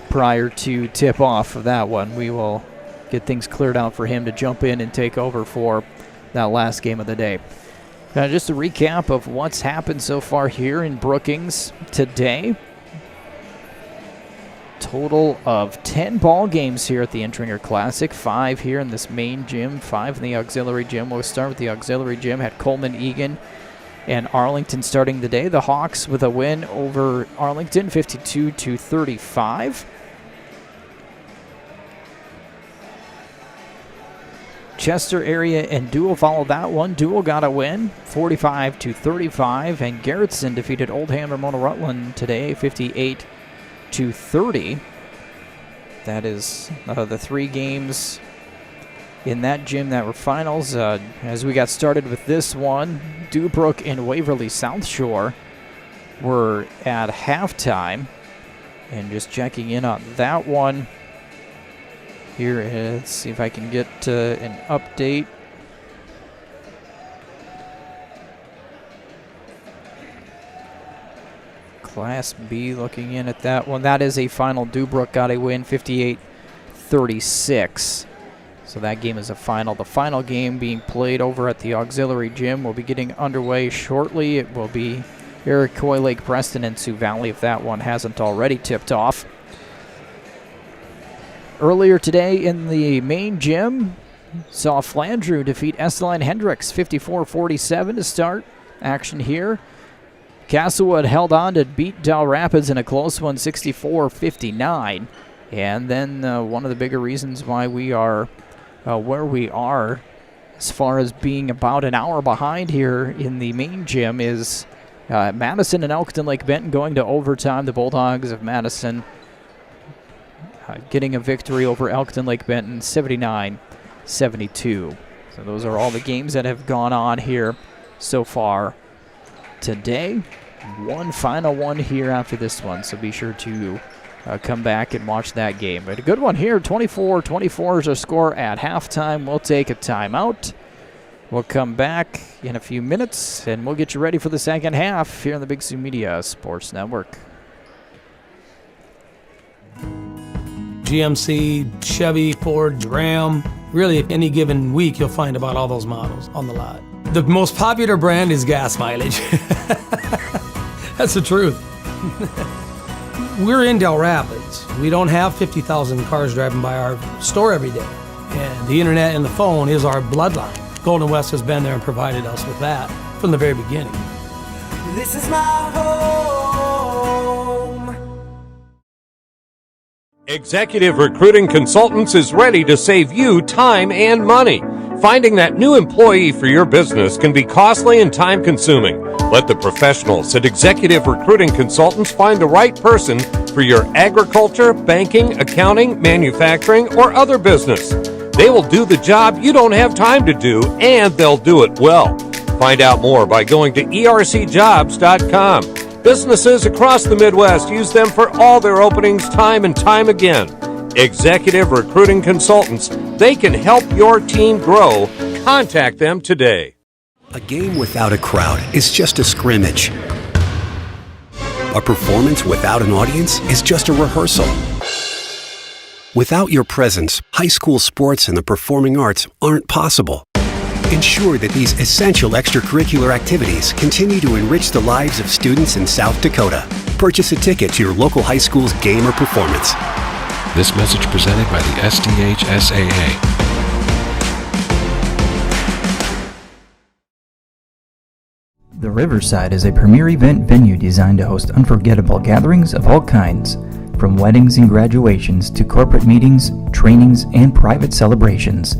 A: prior to tip off of that one. We will get things cleared out for him to jump in and take over for that last game of the day. Just a recap of what's happened so far here in Brookings today. Total of 10 ball games here at the Entringer Classic. 5 here in this main gym, 5 in the auxiliary gym. We'll start with the auxiliary gym. Had Coleman, Egan, and Arlington starting the day. The Hawks with a win over Arlington, 52-35. Chester area and Dual followed that one. Dual got a win, 45-35, and Garrettson defeated Oldham Ramona Rutland today, 58-30. That is the 3 games in that gym that were finals. As we got started with this one, Dewbrook and Waverly South Shore were at halftime. And just checking in on that one. Here, let's see if I can get an update. Class B looking in at that one. That is a final. Dewbrook got a win, 58-36. So that game is a final. The final game being played over at the auxiliary gym will be getting underway shortly. It will be Iroquois Lake Preston and Sioux Valley if that one hasn't already tipped off. Earlier today in the main gym, saw Flandreau defeat Esteline Hendricks 54-47 to start action here. Castlewood held on to beat Del Rapids in a close one, 64-59. And then one of the bigger reasons why we are where we are as far as being about an hour behind here in the main gym is Madison and Elkton Lake Benton going to overtime. The Bulldogs of Madison getting a victory over Elkton Lake Benton, 79-72. So those are all the games that have gone on here so far today. One final one here after this one, so be sure to come back and watch that game. But a good one here. 24-24 is our score at halftime. We'll take a timeout. We'll come back in a few minutes, and we'll get you ready for the second half here on the Big Sioux Media Sports Network.
G: GMC, Chevy, Ford, Ram. Really, any given week, you'll find about all those models on the lot. The most popular brand is gas mileage. That's the truth. We're in Del Rapids. We don't have 50,000 cars driving by our store every day. And the internet and the phone is our bloodline. Golden West has been there and provided us with that from the very beginning.
H: This is my home.
I: Executive Recruiting Consultants is ready to save you time and money. Finding that new employee for your business can be costly and time-consuming. Let the professionals at Executive Recruiting Consultants find the right person for your agriculture, banking, accounting, manufacturing, or other business. They will do the job you don't have time to do, and they'll do it well. Find out more by going to ercjobs.com. Businesses across the Midwest use them for all their openings time and time again. Executive Recruiting Consultants. They can help your team grow. Contact them today.
J: A game without a crowd is just a scrimmage. A performance without an audience is just a rehearsal. Without your presence, high school sports and the performing arts aren't possible. Ensure that these essential extracurricular activities continue to enrich the lives of students in South Dakota. Purchase a ticket to your local high school's game or performance.
K: This message presented by the SDHSAA.
D: The Riverside is a premier event venue designed to host unforgettable gatherings of all kinds. From weddings and graduations to corporate meetings, trainings, and private celebrations.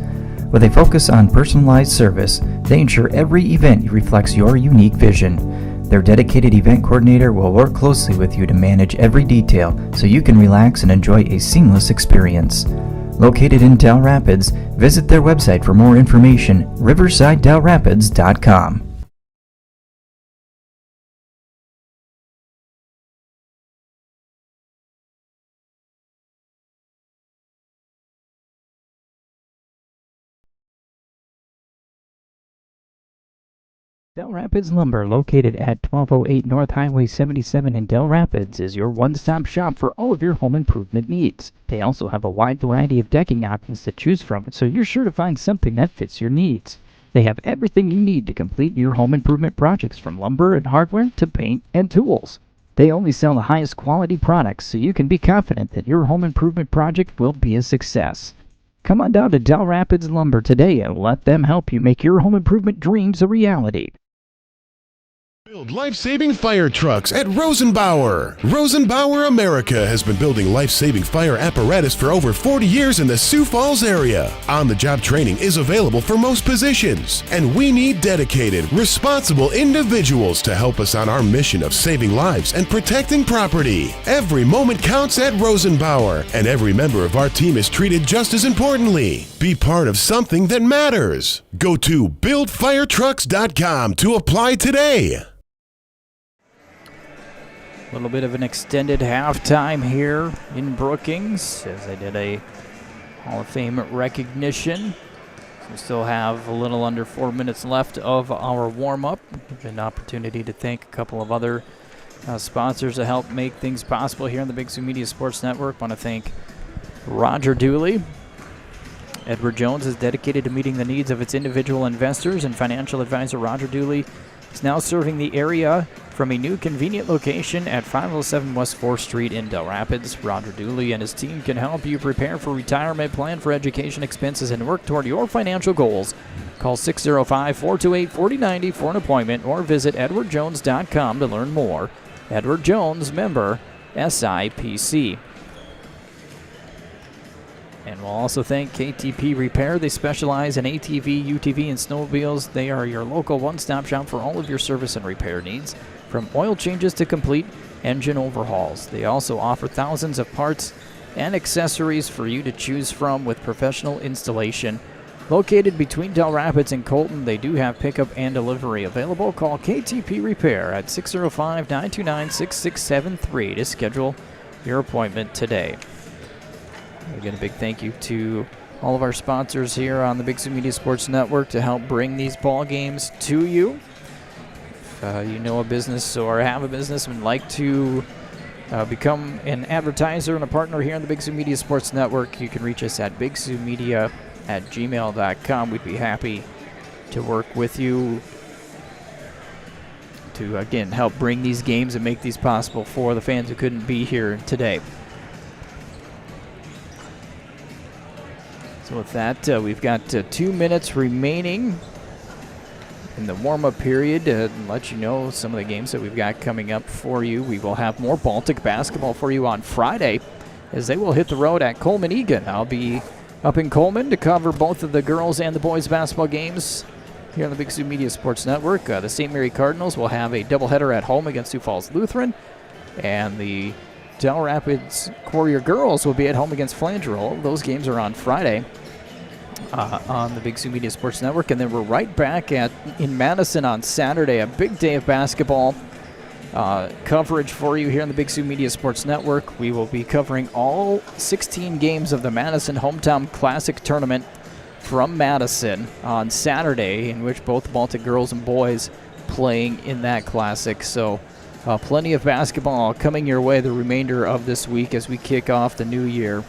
D: With a focus on personalized service, they ensure every event reflects your unique vision. Their dedicated event coordinator will work closely with you to manage every detail so you can relax and enjoy a seamless experience. Located in Del Rapids, visit their website for more information, riversidedelrapids.com. Del Rapids Lumber, located at 1208 North Highway 77 in Del Rapids, is your one-stop shop for all of your home improvement needs. They also have a wide variety of decking options to choose from, so you're sure to find something that fits your needs. They have everything you need to complete your home improvement projects, from lumber and hardware to paint and tools. They only sell the highest quality products, so you can be confident that your home improvement project will be a success. Come on down to Del Rapids Lumber today and let them help you make your home improvement dreams a reality.
E: Build life-saving fire trucks at Rosenbauer. Rosenbauer America has been building life-saving fire apparatus for over 40 years in the Sioux Falls area. On-the-job training is available for most positions, and we need dedicated, responsible individuals to help us on our mission of saving lives and protecting property. Every moment counts at Rosenbauer, and every member of our team is treated just as importantly. Be part of something that matters. Go to buildfiretrucks.com to apply today.
A: A little bit of an extended halftime here in Brookings as they did a Hall of Fame recognition. So we still have a little under 4 minutes left of our warm-up. An opportunity to thank a couple of other sponsors to help make things possible here on the Big Sioux Media Sports Network. Want to thank Roger Dooley. Edward Jones is dedicated to meeting the needs of its individual investors, and financial advisor Roger Dooley is now serving the area from a new convenient location at 507 West 4th Street in Del Rapids. Roger Dooley and his team can help you prepare for retirement, plan for education expenses, and work toward your financial goals. Call 605-428-4090 for an appointment or visit edwardjones.com to learn more. Edward Jones, member SIPC. And we'll also thank KTP Repair. They specialize in ATV, UTV, and snowmobiles. They are your local one-stop shop for all of your service and repair needs, from oil changes to complete engine overhauls. They also offer thousands of parts and accessories for you to choose from with professional installation. Located between Del Rapids and Colton, they do have pickup and delivery available. Call KTP Repair at 605-929-6673 to schedule your appointment today. Again, a big thank you to all of our sponsors here on the Big Sioux Media Sports Network to help bring these ball games to you. If you know a business or have a business and would like to become an advertiser and a partner here on the Big Sioux Media Sports Network, you can reach us at bigsiouxmedia@gmail.com. We'd be happy to work with you to, again, help bring these games and make these possible for the fans who couldn't be here today. So with that, we've got 2 minutes remaining in the warm-up period to let you know some of the games that we've got coming up for you. We will have more Baltic basketball for you on Friday as they will hit the road at Coleman Egan. I'll be up in Coleman to cover both of the girls and the boys basketball games here on the Big Sioux Media Sports Network. The St. Mary Cardinals will have a doubleheader at home against Sioux Falls Lutheran, and the Del Rapids Courier girls will be at home against Flangerville. Those games are on Friday on the Big Sioux Media Sports Network, and then we're right back in Madison on Saturday, a big day of basketball coverage for you here on the Big Sioux Media Sports Network. We will be covering all 16 games of the Madison Hometown Classic Tournament from Madison on Saturday, in which both Baltic girls and boys playing in that classic. So plenty of basketball coming your way the remainder of this week as we kick off the new year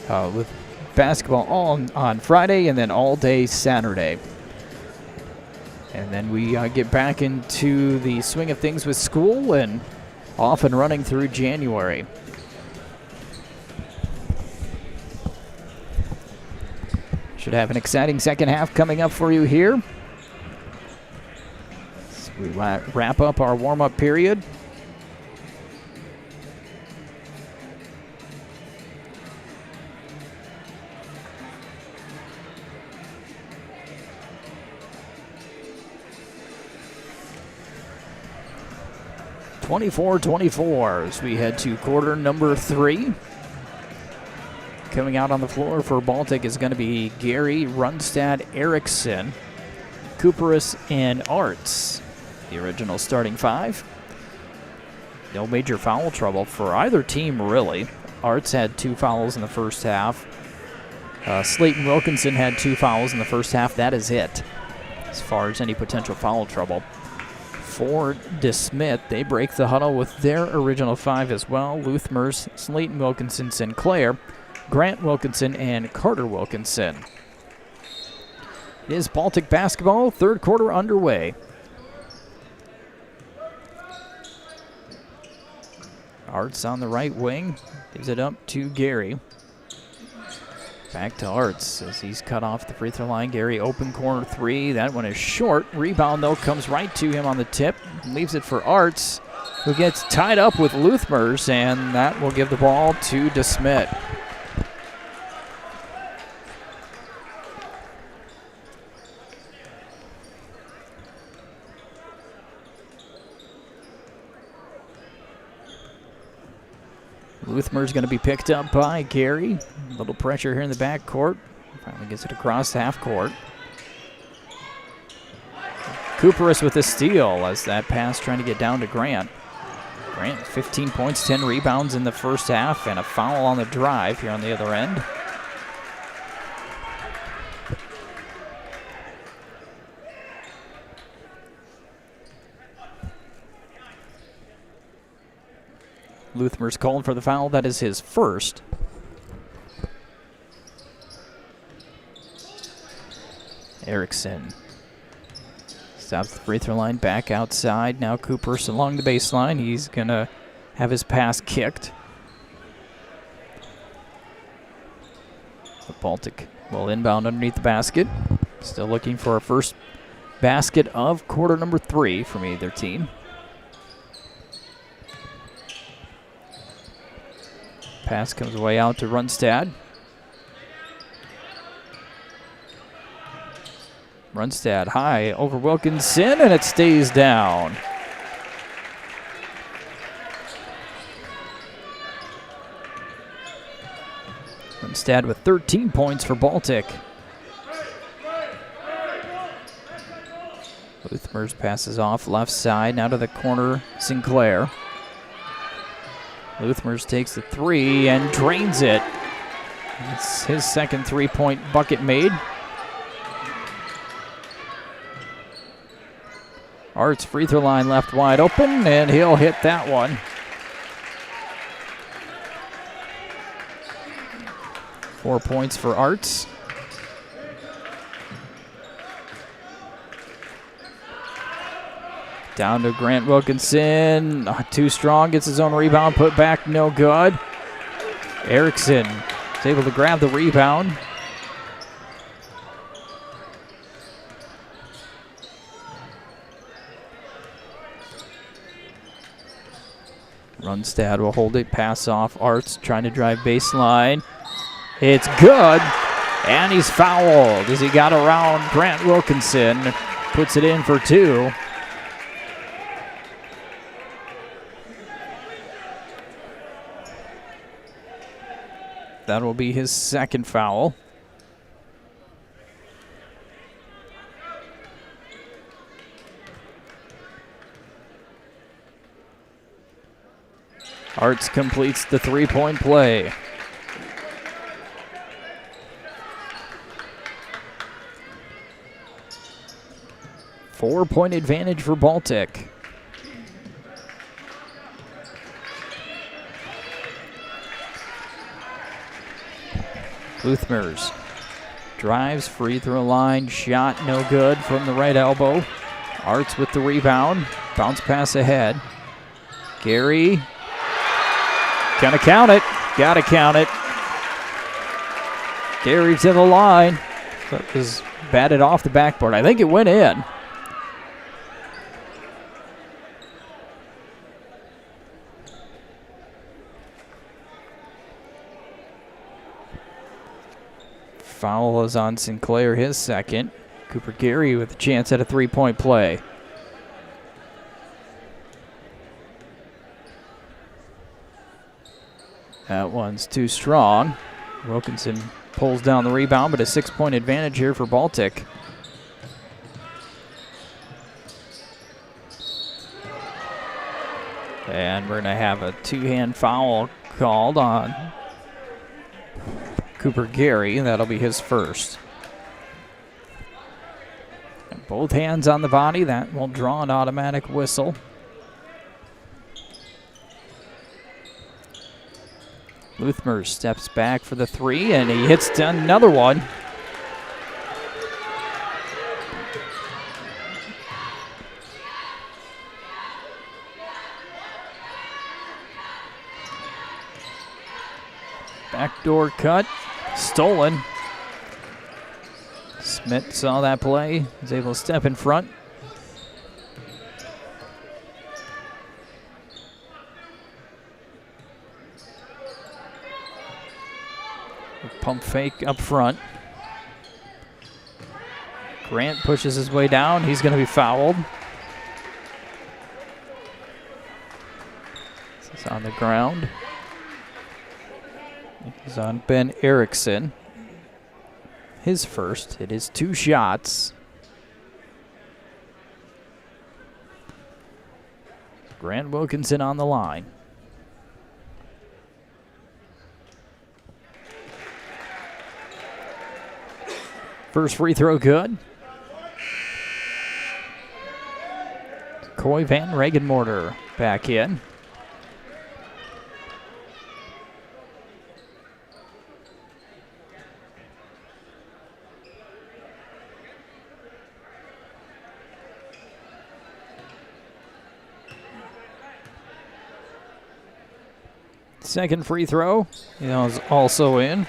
A: with basketball on Friday and then all day Saturday. And then we get back into the swing of things with school and off and running through January. Should have an exciting second half coming up for you here. So we wrap up our warm-up period. (24-24) as we head to quarter number 3. Coming out on the floor for Baltic is going to be Gary, Runstad, Erickson, Cooperus, and Arts. The original starting 5. No major foul trouble for either team, really. Arts had 2 fouls in the first half. Slayton Wilkinson had 2 fouls in the first half. That is it as far as any potential foul trouble. For DeSmet, they break the huddle with their original 5 as well. Luthmers, Slayton Wilkinson, Sinclair, Grant Wilkinson, and Carter Wilkinson. It is Baltic basketball, third quarter underway. Arts on the right wing, gives it up to Gary. Back to Arts as he's cut off the free throw line. Gary open corner 3. That one is short. Rebound, though, comes right to him on the tip. Leaves it for Arts, who gets tied up with Luthmers, and that will give the ball to DeSmet. Luthmer's going to be picked up by Gary. A little pressure here in the back court. Finally gets it across half court. Cooperus with a steal as that pass trying to get down to Grant. Grant, 15 points, 10 rebounds in the first half, and a foul on the drive here on the other end. Luthmer's called for the foul. That is his first. Erickson stops the free throw line, back outside. Now Cooper's along the baseline. He's going to have his pass kicked. The Baltic will inbound underneath the basket. Still looking for our first basket of quarter number 3 from either team. Pass comes way out to Runstad. Runstad high over Wilkinson, and it stays down. Runstad with 13 points for Baltic. Luthmers passes off left side, now to the corner, Sinclair. Luthmers takes the three and drains it. It's his second three-point bucket made. Art's free throw line left wide open, and he'll hit that one. Four points for Arts. Down to Grant Wilkinson. Too strong, gets his own rebound, put back, no good. Erickson is able to grab the rebound. Runstad will hold it, pass off. Arts trying to drive baseline. It's good, and he's fouled as he got around Grant Wilkinson. Puts it in for two. That will be his second foul. Arts completes the three-point play. Four-point advantage for Baltic. Luthmers drives, free throw line, shot no good from the right elbow. Arts with the rebound, bounce pass ahead. Gary, gonna count it, gotta count it. Gary to the line, that was batted off the backboard. I think it went in. Foul is on Sinclair, his second. Cooper Gary with a chance at a three-point play. That one's too strong. Wilkinson pulls down the rebound, but a 6-point advantage here for Baltic. And we're going to have a two-hand foul called on Cooper Gary, and that'll be his first. And both hands on the body, that will draw an automatic whistle. Luthmers steps back for the three, and he hits another one. Backdoor cut, stolen. Smet saw that play, was able to step in front. Pump fake up front. Grant pushes his way down. He's going to be fouled. This is on the ground. He's on Ben Erickson. His first. It is two shots. Grant Wilkinson on the line. First free throw good. Coy Van Regenmorter back in. Second free throw is also in.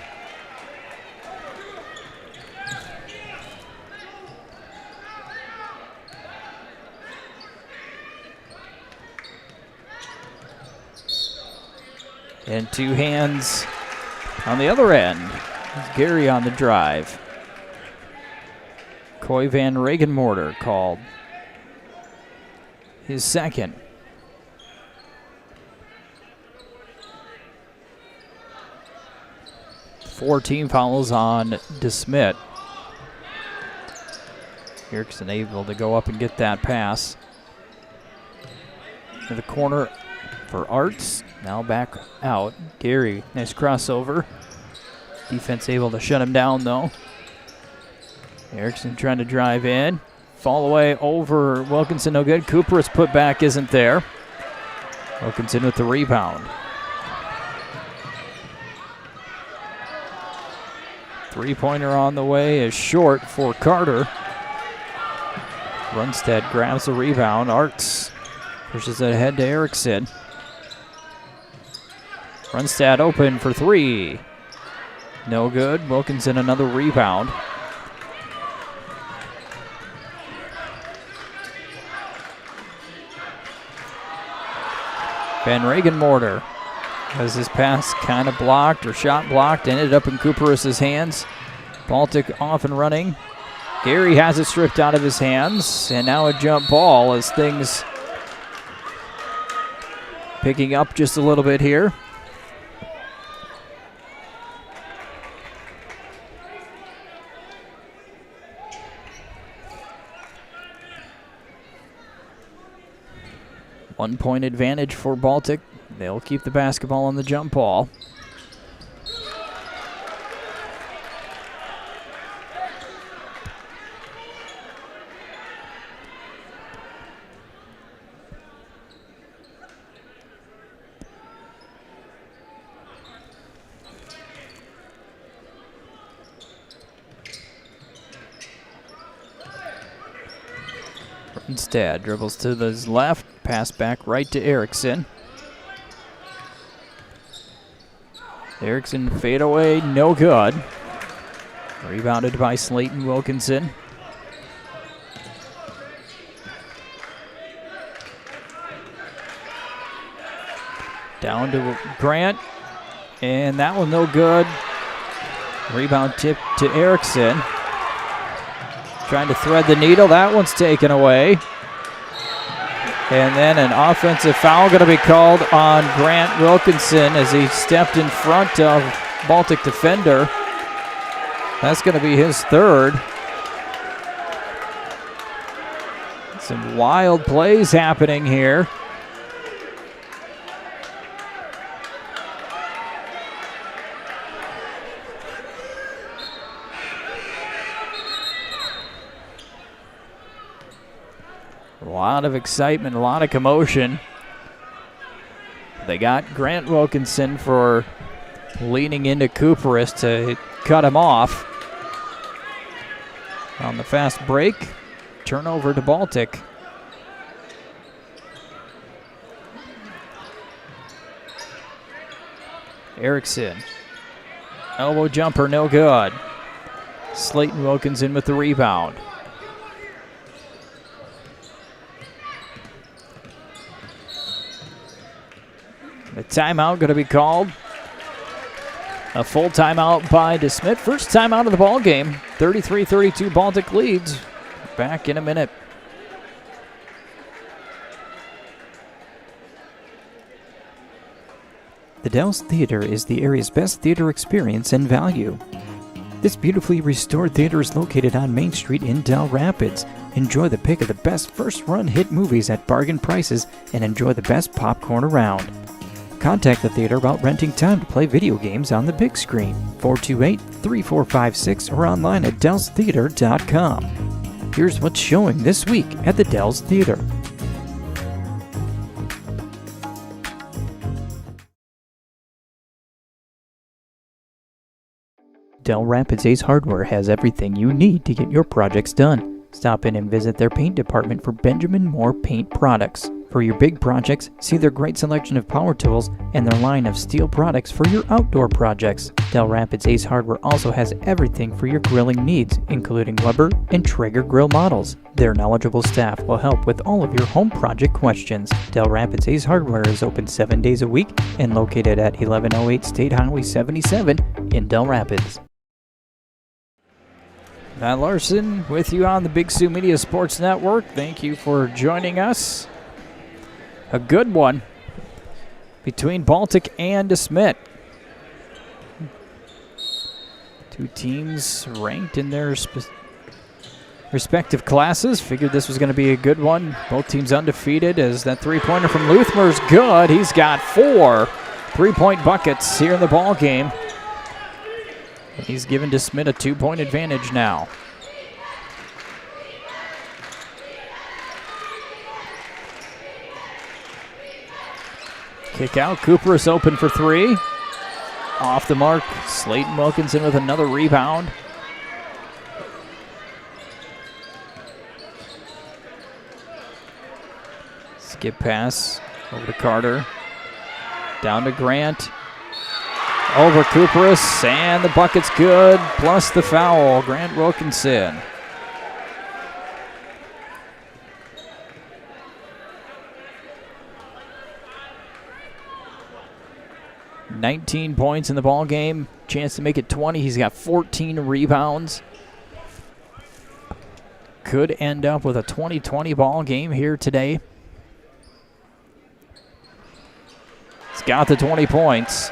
A: And two hands on the other end. Gary on the drive. Coy Van Regenmorter called his second. Four team fouls on DeSmit. Erickson able to go up and get that pass. To the corner for Arts. Now back out. Gary, nice crossover. Defense able to shut him down, though. Erickson trying to drive in. Fall away over Wilkinson, no good. Cooper's put back isn't there. Wilkinson with the rebound. Three-pointer on the way is short for Carter. Runstead grabs the rebound. Arts pushes it ahead to Erickson. Runstead open for three. No good. Wilkinson another rebound. Van Regenmorter has his pass kind of blocked or shot blocked, ended up in Cooperus' hands. Baltic off and running. Gary has it stripped out of his hands, and now a jump ball as things picking up just a little bit here. One-point advantage for Baltic. They'll keep the basketball on the jump ball. Instead, dribbles to his left, pass back right to Erickson. Erickson fade away, no good. Rebounded by Slayton Wilkinson. Down to Grant, and that one no good. Rebound tip to Erickson. Trying to thread the needle, that one's taken away. And then an offensive foul going to be called on Grant Wilkinson as he stepped in front of Baltic defender. That's going to be his third. Some wild plays happening here. A lot of excitement, a lot of commotion. They got Grant Wilkinson for leaning into Cooperus to cut him off. On the fast break, turnover to Baltic. Erickson, elbow jumper, no good. Slayton Wilkinson with the rebound. The timeout going to be called. A full timeout by DeSmet. First timeout of the ball game. 33-32 Baltic leads. Back in a minute.
D: The Dells Theater is the area's best theater experience and value. This beautifully restored theater is located on Main Street in Del Rapids. Enjoy the pick of the best first-run hit movies at bargain prices and enjoy the best popcorn around. Contact the theater about renting time to play video games on the big screen, 428-3456, or online at dellstheater.com. Here's what's showing this week at the Dells Theater. Del Rapids Ace Hardware has everything you need to get your projects done. Stop in and visit their paint department for Benjamin Moore paint products. For your big projects, see their great selection of power tools and their line of steel products for your outdoor projects. Del Rapids Ace Hardware also has everything for your grilling needs, including Weber and Traeger grill models. Their knowledgeable staff will help with all of your home project questions. Del Rapids Ace Hardware is open 7 days a week and located at 1108 State Highway 77 in Del Rapids.
A: Matt Larson with you on the Big Sioux Media Sports Network. Thank you for joining us. A good one between Baltic and DeSmet. Two teams ranked in their respective classes. Figured this was going to be a good one. Both teams undefeated as that three-pointer from Luthmer's good. He's got 4 3-point buckets here in the ball game. And he's given DeSmet a 2-point advantage now. Kick out. Cooper is open for 3. Off the mark. Slayton Wilkinson with another rebound. Skip pass over to Carter. Down to Grant. Over Cooperus, and the bucket's good, plus the foul. Grant Wilkinson. $19 points in the ball game. Chance to make it 20. He's got 14 rebounds. Could end up with a 20-20 ball game here today. He's got the 20 points.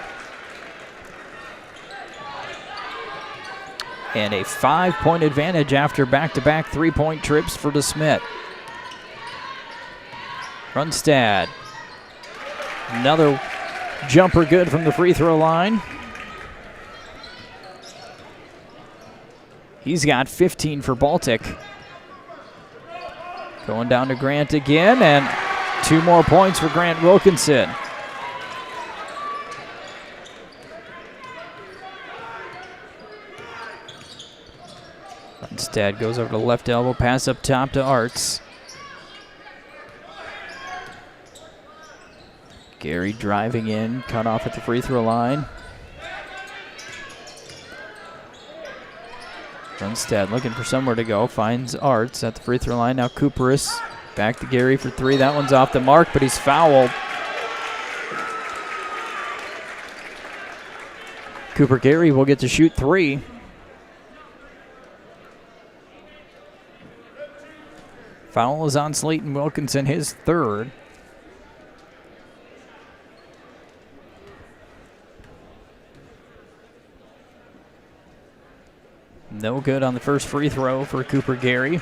A: And a 5-point advantage after back-to-back 3-point trips for DeSmet. Runstad. Another jumper good from the free throw line. He's got 15 for Baltic. Going down to Grant again, and 2 more points for Grant Wilkinson. Runstad goes over to left elbow, pass up top to Arts. Gary driving in, cut off at the free throw line. Runstad looking for somewhere to go, finds Arts at the free throw line. Now Cooperus back to Gary for 3. That one's off the mark, but he's fouled. Cooper Gary will get to shoot 3. Foul is on Slayton Wilkinson, his 3rd. No good on the first free throw for Cooper Gary.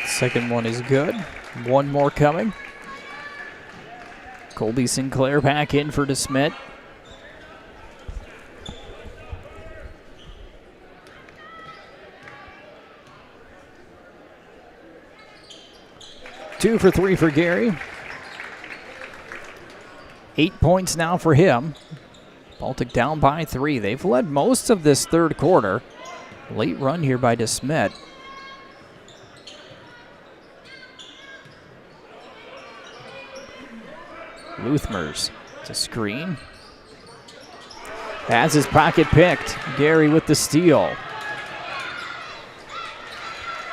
A: Second one is good. One more coming. Colby Sinclair back in for DeSmet. Two for 3 for Gary. 8 points now for him. Baltic down by 3. They've led most of this third quarter. Late run here by DeSmet. Luthmers. It's a screen. Has his pocket picked. Gary with the steal.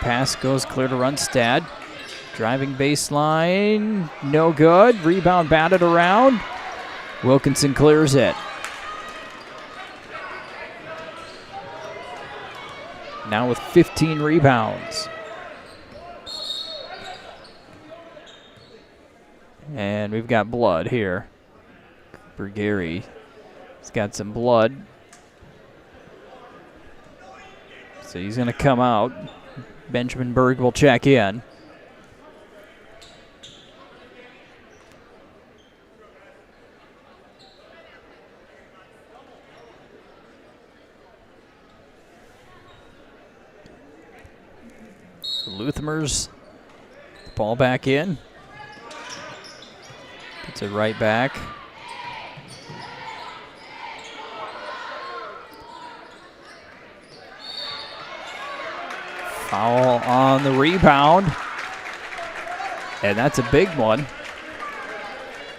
A: Pass goes clear to Runstad. Driving baseline. No good. Rebound batted around. Wilkinson clears it. Now with 15 rebounds. And we've got blood here. Cooper Gary. He's got some blood. So he's going to come out. Benjamin Berg will check in. Luthmers. Ball back in. Gets it right back. Foul on the rebound. And that's a big one.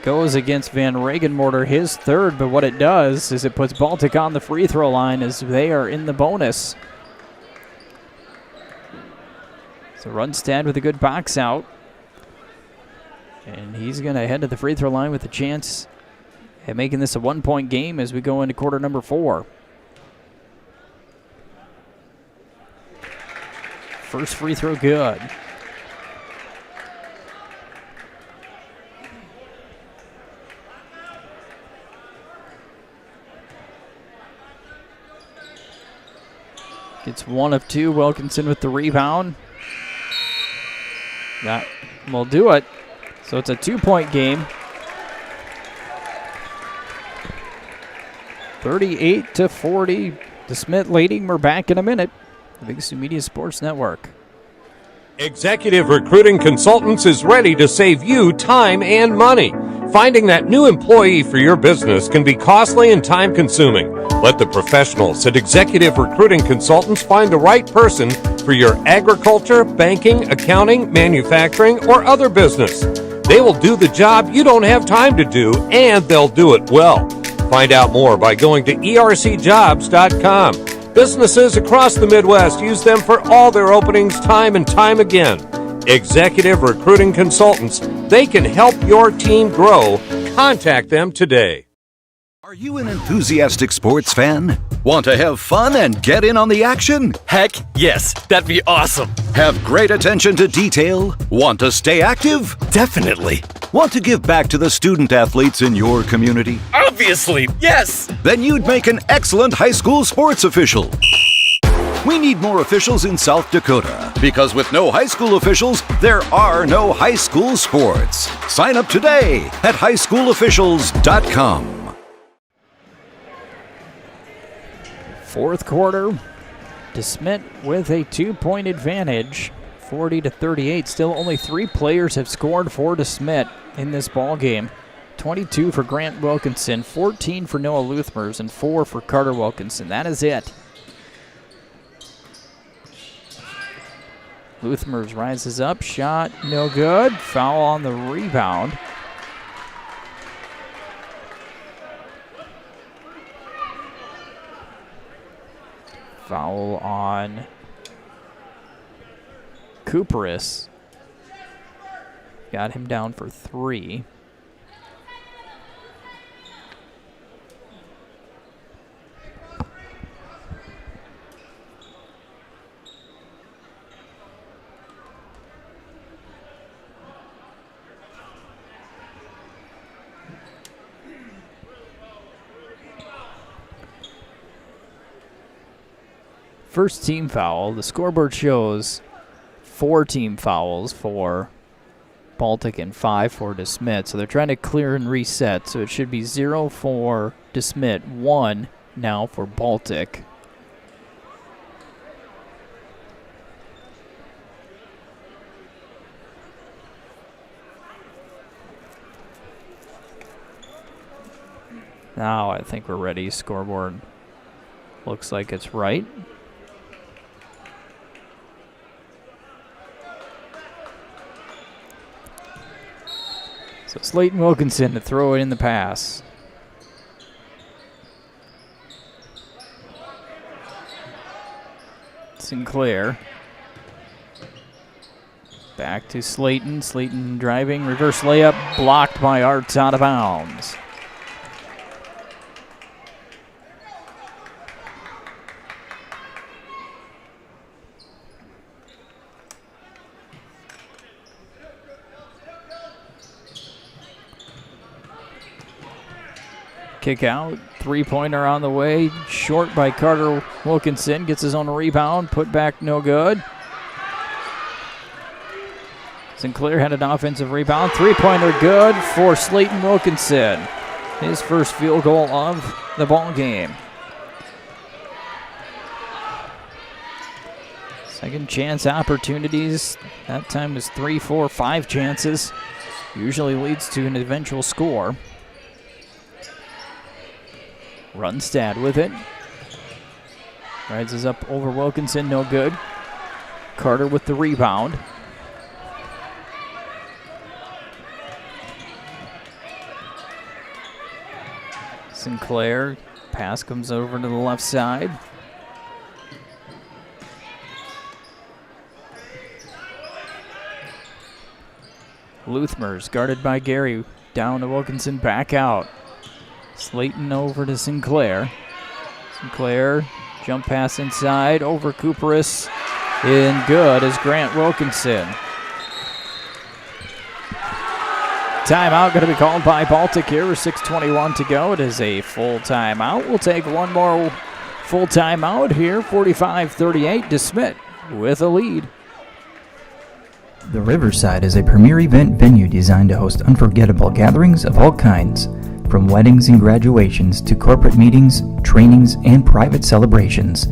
A: Goes against Van Regenmorter, his 3rd, but what it does is it puts Baltic on the free throw line as they are in the bonus. So Runstad with a good box out. And he's going to head to the free throw line with a chance at making this a 1-point game as we go into quarter number 4. First free throw good. Gets one of two. Wilkinson with the rebound. That will do it. So it's a 2-point game. 38-40. The Smet leading. We're back in a minute. The Big Sioux Media Sports Network.
I: Executive Recruiting Consultants is ready to save you time and money. Finding that new employee for your business can be costly and time-consuming. Let the professionals at Executive Recruiting Consultants find the right person for your agriculture, banking, accounting, manufacturing, or other business. They will do the job you don't have time to do, and they'll do it well. Find out more by going to ercjobs.com. Businesses across the Midwest use them for all their openings time and time again. Executive Recruiting Consultants. They can help your team grow. Contact them today.
L: Are you an enthusiastic sports fan? Want to have fun and get in on the action?
M: Heck, yes. That'd be awesome.
L: Have great attention to detail? Want to stay active?
M: Definitely.
L: Want to give back to the student athletes in your community?
M: Obviously, yes.
L: Then you'd make an excellent high school sports official. We need more officials in South Dakota, because with no high school officials, there are no high school sports. Sign up today at highschoolofficials.com.
A: Fourth quarter, DeSmet with a 2-point advantage, 40-38. Still only 3 players have scored for DeSmet in this ball game. 22 for Grant Wilkinson, 14 for Noah Luthmers, and 4 for Carter Wilkinson. That is it. Luthmers rises up, shot no good, foul on the rebound. Foul on Cooperis. Got him down for 3. First team foul. The scoreboard shows 4 team fouls for Baltic and 5 for DeSmet. So they're trying to clear and reset. So it should be 0 for DeSmet, 1 now for Baltic. Now I think we're ready. Scoreboard looks like it's right. So Slayton Wilkinson to throw it in the pass. Sinclair. Back to Slayton. Slayton driving, reverse layup, blocked by Arts, out of bounds. Kick out, 3-pointer on the way, short by Carter Wilkinson, gets his own rebound, put back no good. Sinclair had an offensive rebound, 3-pointer good for Slayton Wilkinson. His first field goal of the ball game. Second chance opportunities, that time was 3, 4, 5 chances. Usually leads to an eventual score. Runstad with it. Rises up over Wilkinson, no good. Carter with the rebound. Sinclair, pass comes over to the left side. Luthmers guarded by Gary, down to Wilkinson, back out. Slayton over to Sinclair. Sinclair, jump pass inside, over Cooperis, in good as Grant Wilkinson. Timeout going to be called by Baltic here with 6:21 to go. It is a full timeout. We'll take one more Full timeout here, 45-38. DeSmet with a lead.
D: The Riverside is a premier event venue designed to host unforgettable gatherings of all kinds, from weddings and graduations to corporate meetings, trainings, and private celebrations.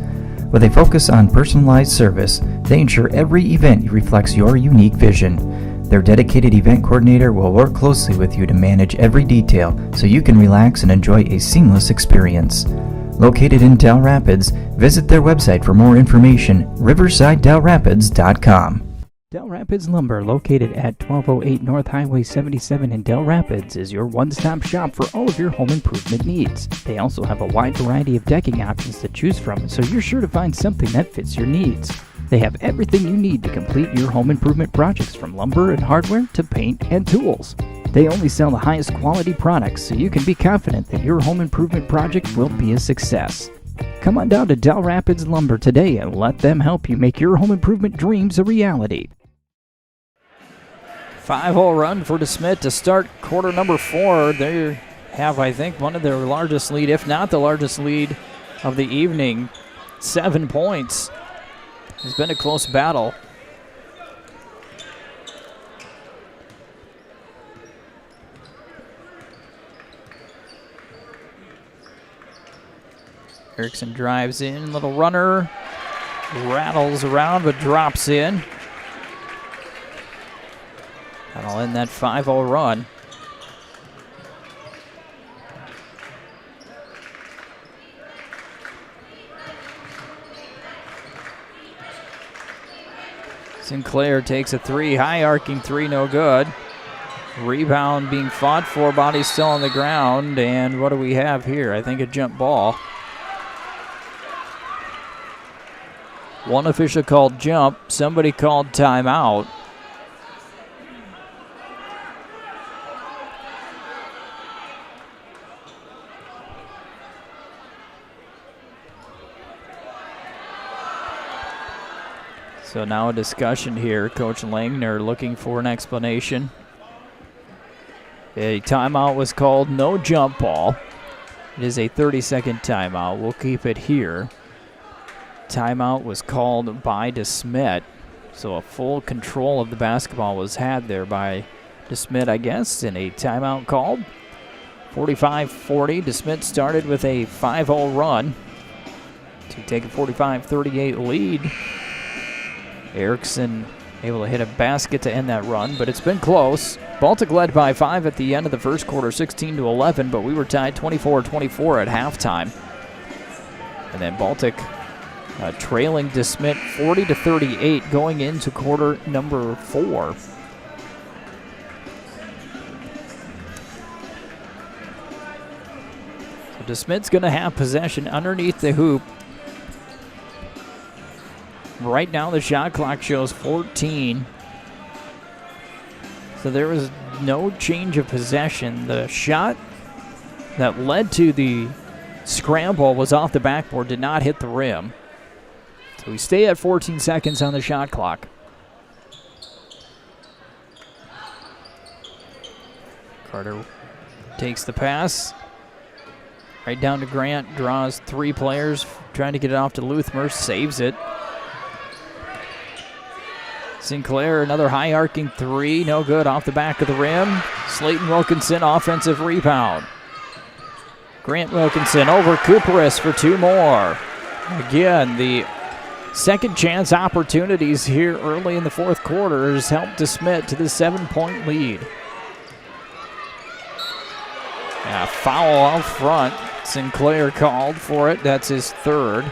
D: With a focus on personalized service, they ensure every event reflects your unique vision. Their dedicated event coordinator will work closely with you to manage every detail so you can relax and enjoy a seamless experience. Located in Del Rapids, visit their website for more information, riversidedelrapids.com.
A: Del Rapids Lumber, located at 1208 North Highway 77 in Del Rapids, is your one-stop shop for all of your home improvement needs. They also have a wide variety of decking options to choose from, so you're sure to find something that fits your needs. They have everything you need to complete your home improvement projects, from lumber and hardware to paint and tools. They only sell the highest quality products, so you can be confident that your home improvement project will be a success. Come on down to Del Rapids Lumber today and let them help you make your home improvement dreams a reality. 5-hole run for DeSmet to start quarter number 4. They have, I think, one of their largest lead, if not the largest lead of the evening. 7 points. It's been a close battle. Erickson drives in, little runner, rattles around but drops in. That'll end that 5-0 run. Sinclair takes a 3, high arcing 3, no good. Rebound being fought for, body still on the ground, and what do we have here? I think a jump ball. One official called jump, somebody called timeout. So now a discussion here. Coach Langner looking for an explanation. A timeout was called, no jump ball. It is a 30-second timeout. We'll keep it here. Timeout was called by DeSmet. So a full control of the basketball was had there by DeSmet, I guess, and a timeout called. 45-40. DeSmet started with a 5-0 run to take a 45-38 lead. Erickson able to hit a basket to end that run, but it's been close. Baltic led by 5 at the end of the first quarter, 16-11, but we were tied 24-24 at halftime. And then Baltic trailing DeSmet 40-38 going into quarter number 4. So DeSmet's going to have possession underneath the hoop. Right now the shot clock shows 14. So there was no change of possession. The shot that led to the scramble was off the backboard, did not hit the rim. So we stay at 14 seconds on the shot clock. Carter takes the pass. Right down to Grant, draws 3 players, trying to get it off to Luthmer, saves it. Sinclair, another high arcing 3, no good, off the back of the rim. Slayton Wilkinson, offensive rebound. Grant Wilkinson over Cooperis for 2 more. Again, the second chance opportunities here early in the fourth quarter has helped DeSmet to the 7-point lead. Yeah, foul out front. Sinclair called for it. That's his 3rd.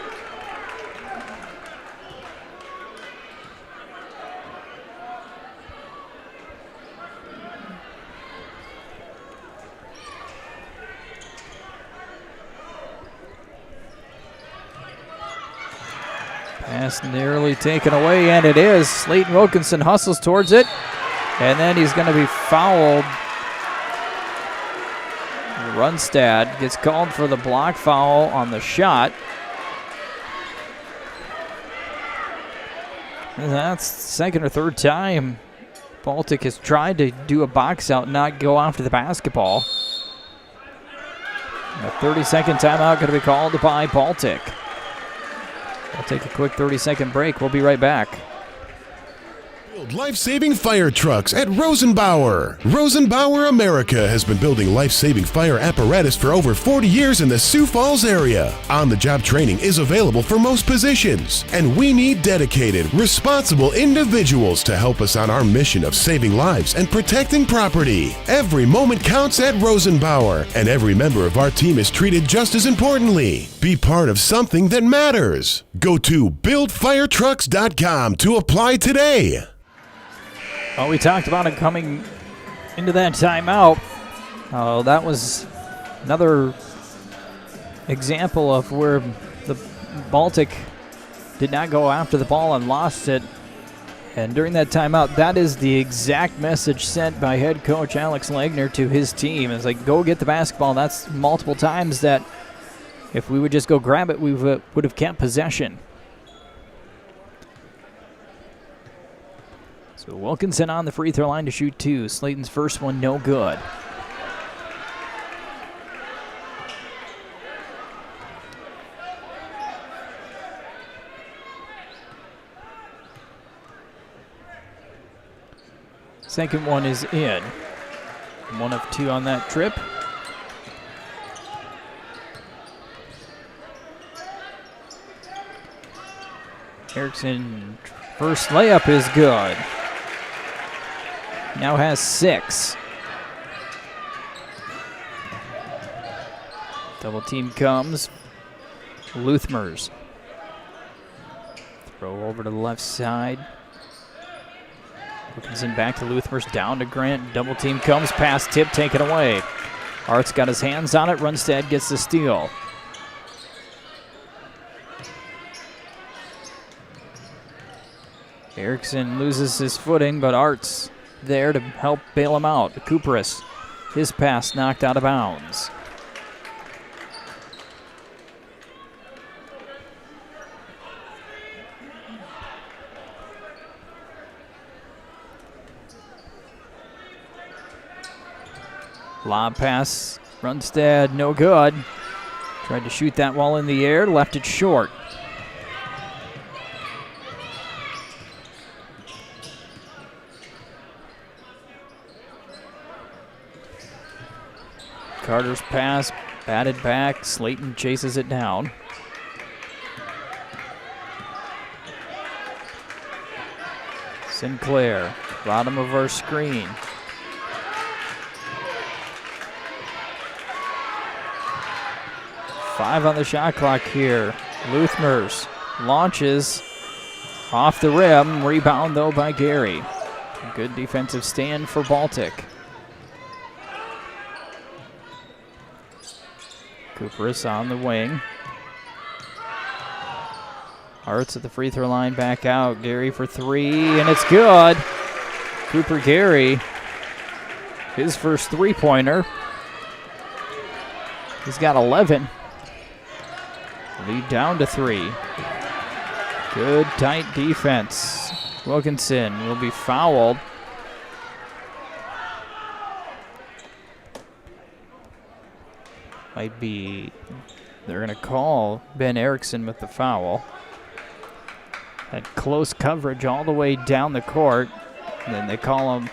A: Pass nearly taken away, and it is. Slayton Wilkinson hustles towards it, and then he's going to be fouled. Runstad gets called for the block foul on the shot. And that's second or third time Baltic has tried to do a box out and not go after the basketball. A 30-second timeout going to be called by Baltic. I'll take a quick 30-second break. We'll be right back.
E: Build life-saving fire trucks at Rosenbauer. Rosenbauer America has been building life-saving fire apparatus for over 40 years in the Sioux Falls area. On-the-job training is available for most positions, and we need dedicated, responsible individuals to help us on our mission of saving lives and protecting property. Every moment counts at Rosenbauer, and every member of our team is treated just as importantly. Be part of something that matters. Go to buildfiretrucks.com to apply today.
A: Well, we talked about it coming into that timeout. That was another example of where the Baltic did not go after the ball and lost it. And during that timeout, that is the exact message sent by head coach Alex Legner to his team. It's like, go get the basketball. That's multiple times that if we would just go grab it, we would have kept possession. So Wilkinson on the free throw line to shoot 2. Slayton's first one, no good. Second one is in. 1 of 2 on that trip. Erickson, first layup is good. Now has 6. Double team comes. Luthmers. Throw over to the left side. Wilkinson back to Luthmers, down to Grant. Double team comes, pass tip, taken away. Art's got his hands on it. Runstad gets the steal. Erickson loses his footing, but Art's there to help bail him out. Kupris, his pass knocked out of bounds. Lob pass, Runstad, no good. Tried to shoot that while in the air, left it short. Carter's pass, batted back. Slayton chases it down. Sinclair, bottom of our screen. Five on the shot clock here. Luthmers launches off the rim. Rebound, though, by Gary. A good defensive stand for Baltic. Kupris on the wing. Arts at the free throw line, back out. Gary for 3, and it's good. Cooper Gary, his first three-pointer. He's got 11. Lead down to 3. Good tight defense. Wilkinson will be fouled. Might be, they're going to call Ben Erickson with the foul. Had close coverage all the way down the court. And then they call him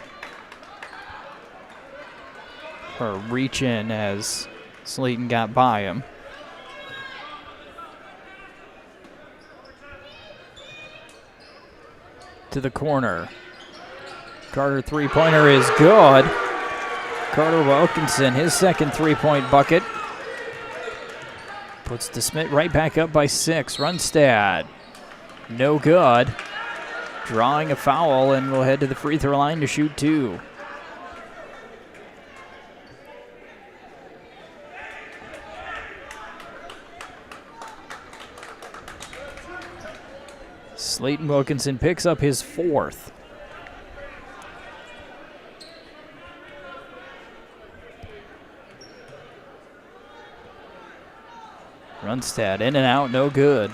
A: for a reach in as Slayton got by him. To the corner. Carter three-pointer is good. Carter Wilkinson, his second three-point bucket. Puts the Smet right back up by 6. Runstad, no good. Drawing a foul, and we'll head to the free throw line to shoot 2. Slayton Wilkinson picks up his 4th. Runstad in and out, no good.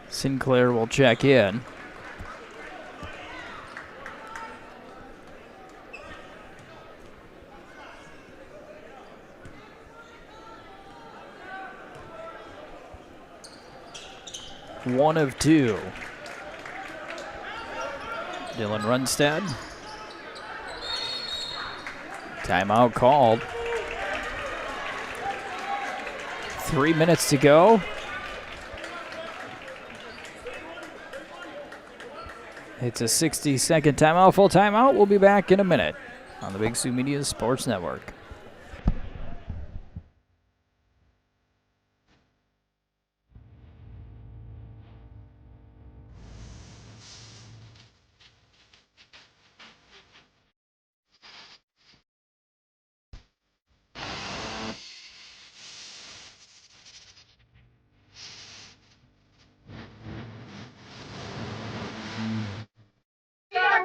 A: Sinclair will check in. 1 of 2. Dylan Runstad. Timeout called. 3 minutes to go. It's a 60-second timeout, full timeout. We'll be back in a minute on the Big Sioux Media Sports Network.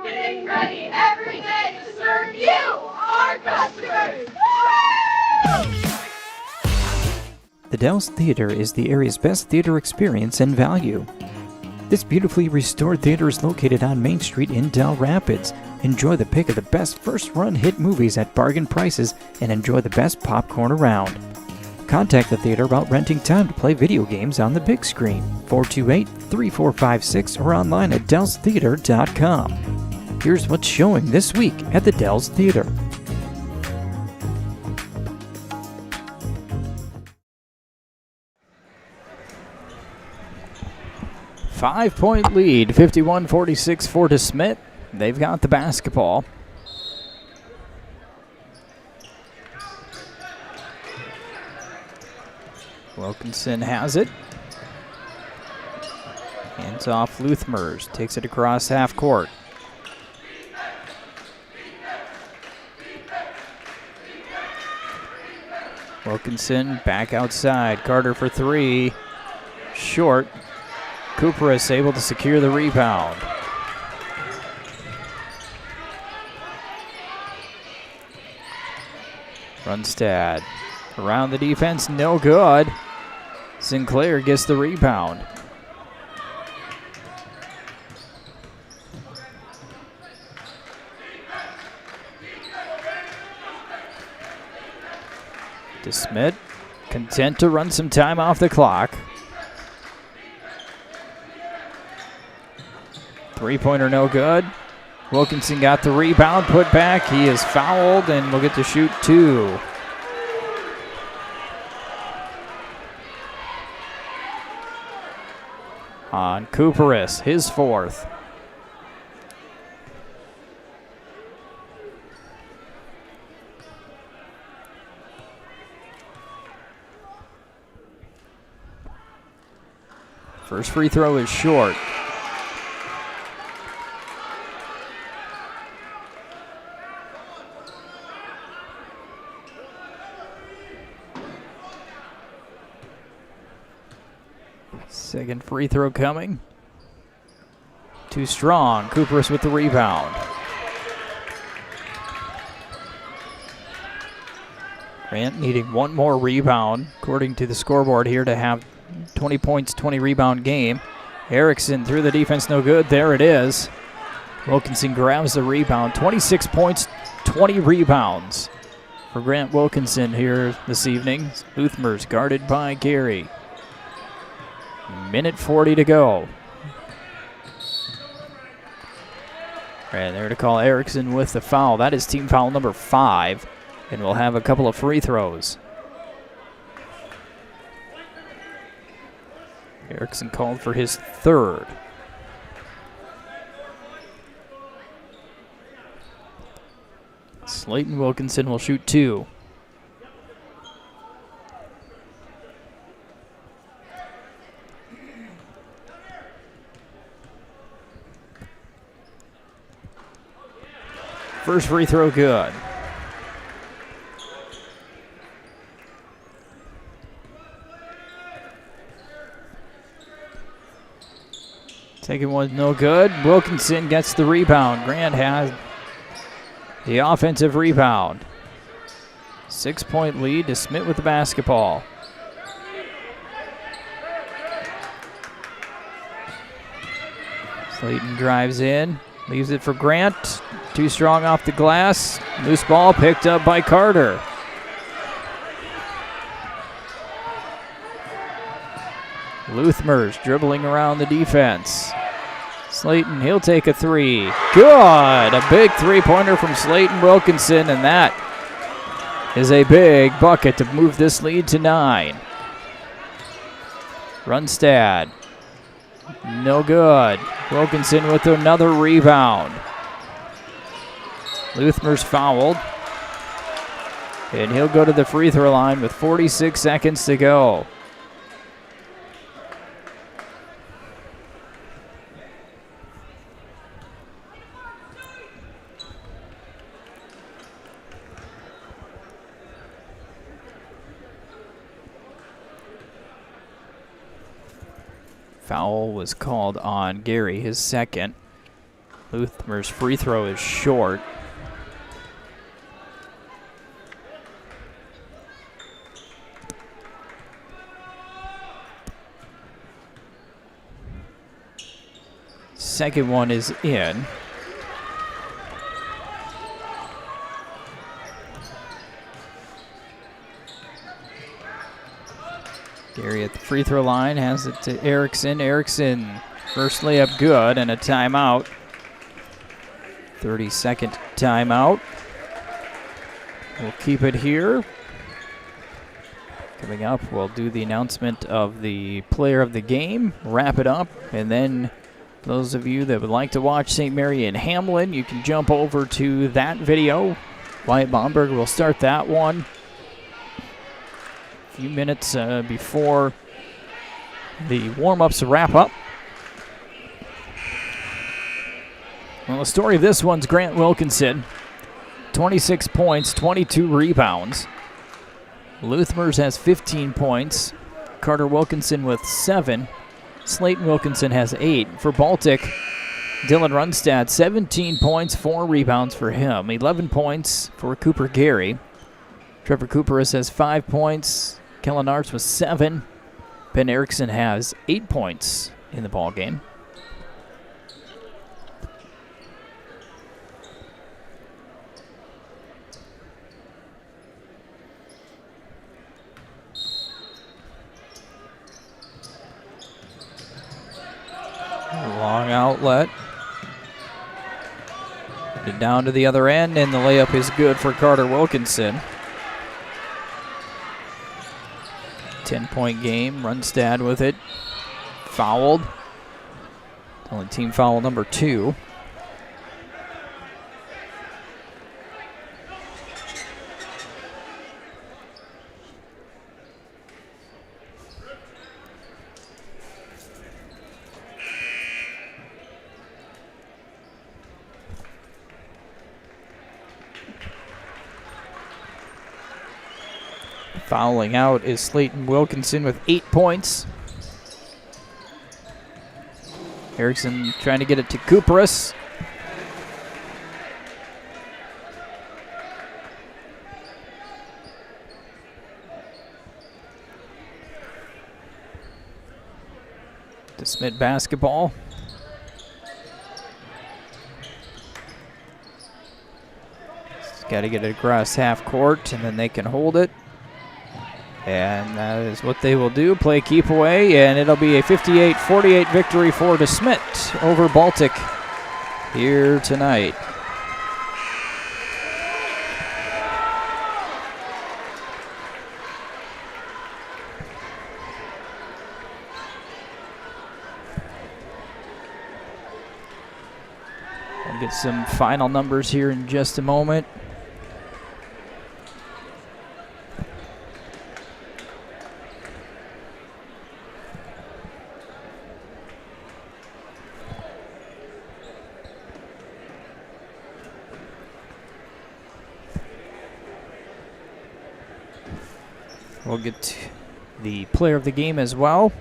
F: Getting ready every day to serve you, our customers.
D: The Dells Theater is the area's best theater experience and value. This beautifully restored theater is located on Main Street in Del Rapids. Enjoy the pick of the best first-run hit movies at bargain prices and enjoy the best popcorn around. Contact the theater about renting time to play video games on the big screen, 428-3456 or online at dellstheater.com. Here's what's showing this week at the Dells Theater.
A: Five-point lead, 51-46 for DeSmet. They've got the basketball. Wilkinson has it. Hands off Luthmers, takes it across half court. Wilkinson back outside. Carter for 3. Short. Cooper is able to secure the rebound. Runstad around the defense, no good. Sinclair gets the rebound. DeSmet content to run some time off the clock. Three-pointer no good. Wilkinson got the rebound, put back. He is fouled and will get to shoot 2. On Cooperis, his 4th. First free throw is short. Second free throw coming. Too strong. Cooperis with the rebound. Grant needing one more rebound, according to the scoreboard here, to have 20 points, 20 rebound game. Erickson through the defense, no good. There it is. Wilkinson grabs the rebound. 26 points, 20 rebounds for Grant Wilkinson here this evening. Luthmers guarded by Gary. Minute 40 to go. And there to call Erickson with the foul. That is team foul number 5. And we'll have a couple of free throws. Erickson called for his 3rd. Slayton Wilkinson will shoot 2. First free throw good. Second one no good. Wilkinson gets the rebound. Grant has the offensive rebound. 6-point lead to Smet with the basketball. Slayton drives in, leaves it for Grant. Too strong off the glass. Loose ball picked up by Carter. Luthmers dribbling around the defense. Slayton, he'll take a three. Good! A big three-pointer from Slayton Wilkinson, and that is a big bucket to move this lead to 9. Runstad. No good. Wilkinson with another rebound. Luthmer's fouled. And he'll go to the free throw line with 46 seconds to go. Foul was called on Gary, his second. Luthmer's free throw is short. Second one is in. Gary at the free throw line has it to Erickson. Erickson, first layup good, and a timeout. 30-second timeout. We'll keep it here. Coming up, we'll do the announcement of the player of the game, wrap it up, and then those of you that would like to watch St. Mary and Hamlin, you can jump over to that video. Wyatt Bomberg will start that one a few minutes before the warm-ups wrap up. Well, the story of this one's Grant Wilkinson. 26 points, 22 rebounds. Luthmers has 15 points. Carter Wilkinson with 7. Slayton Wilkinson has 8. For Baltic, Dylan Runstad, 17 points, 4 rebounds for him. 11 points for Cooper Gary. Trevor Cooperis has 5 points. Kellen Arts with 7. Ben Erickson has 8 points in the ball game. Long outlet. Down to the other end, and the layup is good for Carter Wilkinson. 10-point game. Runstad with it. Fouled. Only team foul number 2. Fouling out is Slayton Wilkinson with 8 points. Erickson trying to get it to Cooperis. To Smet basketball. Got to get it across half court, and then they can hold it. And that is what they will do. Play keep away, and it'll be a 58-48 victory for De Smet over Baltic here tonight. We'll get some final numbers here in just a moment. We'll get to the player of the game as well.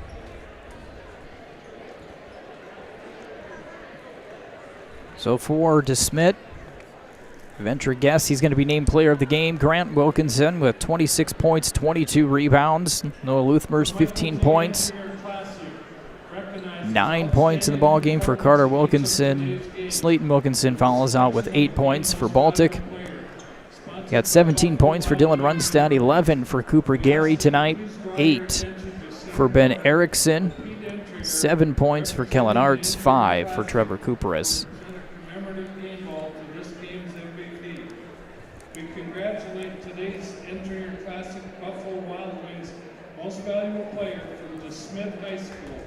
A: So for De Smet, venture guess, he's going to be named player of the game. Grant Wilkinson with 26 points, 22 rebounds. Noah Luthmers, 15 points. 9 points in the ball game for Carter Wilkinson. Slayton Wilkinson follows out with 8 points for Baltic. Got 17 points for Dylan Runstad, 11 for Cooper Gary tonight, 8 for Ben Erickson, 7 points for Kellen Arts, 5 for Trevor Cooperis.
B: Commemorative game ball to this game's MVP. We congratulate today's Entringer Classic Buffalo Wild Wings most valuable player from the Smet High School,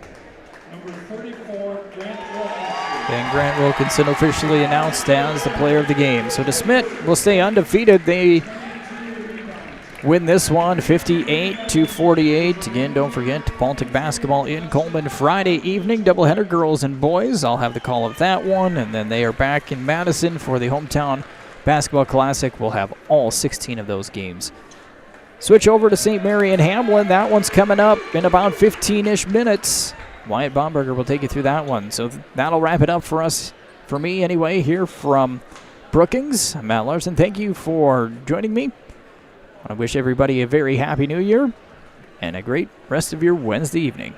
B: number 34, Grant Wilkinson.
A: And Grant Wilkinson officially announced as the player of the game. So DeSmet will stay undefeated. They win this one 58-48. Again, don't forget Baltic basketball in Coleman Friday evening. Doubleheader, girls and boys. I'll have the call of that one. And then they are back in Madison for the Hometown Basketball Classic. We'll have all 16 of those games. Switch over to St. Mary and Hamlin. That one's coming up in about 15-ish minutes. Wyatt Baumberger will take you through that one. So that'll wrap it up for us, for me anyway, here from Brookings. I'm Matt Larson. Thank you for joining me. I wish everybody a very happy new year and a great rest of your Wednesday evening.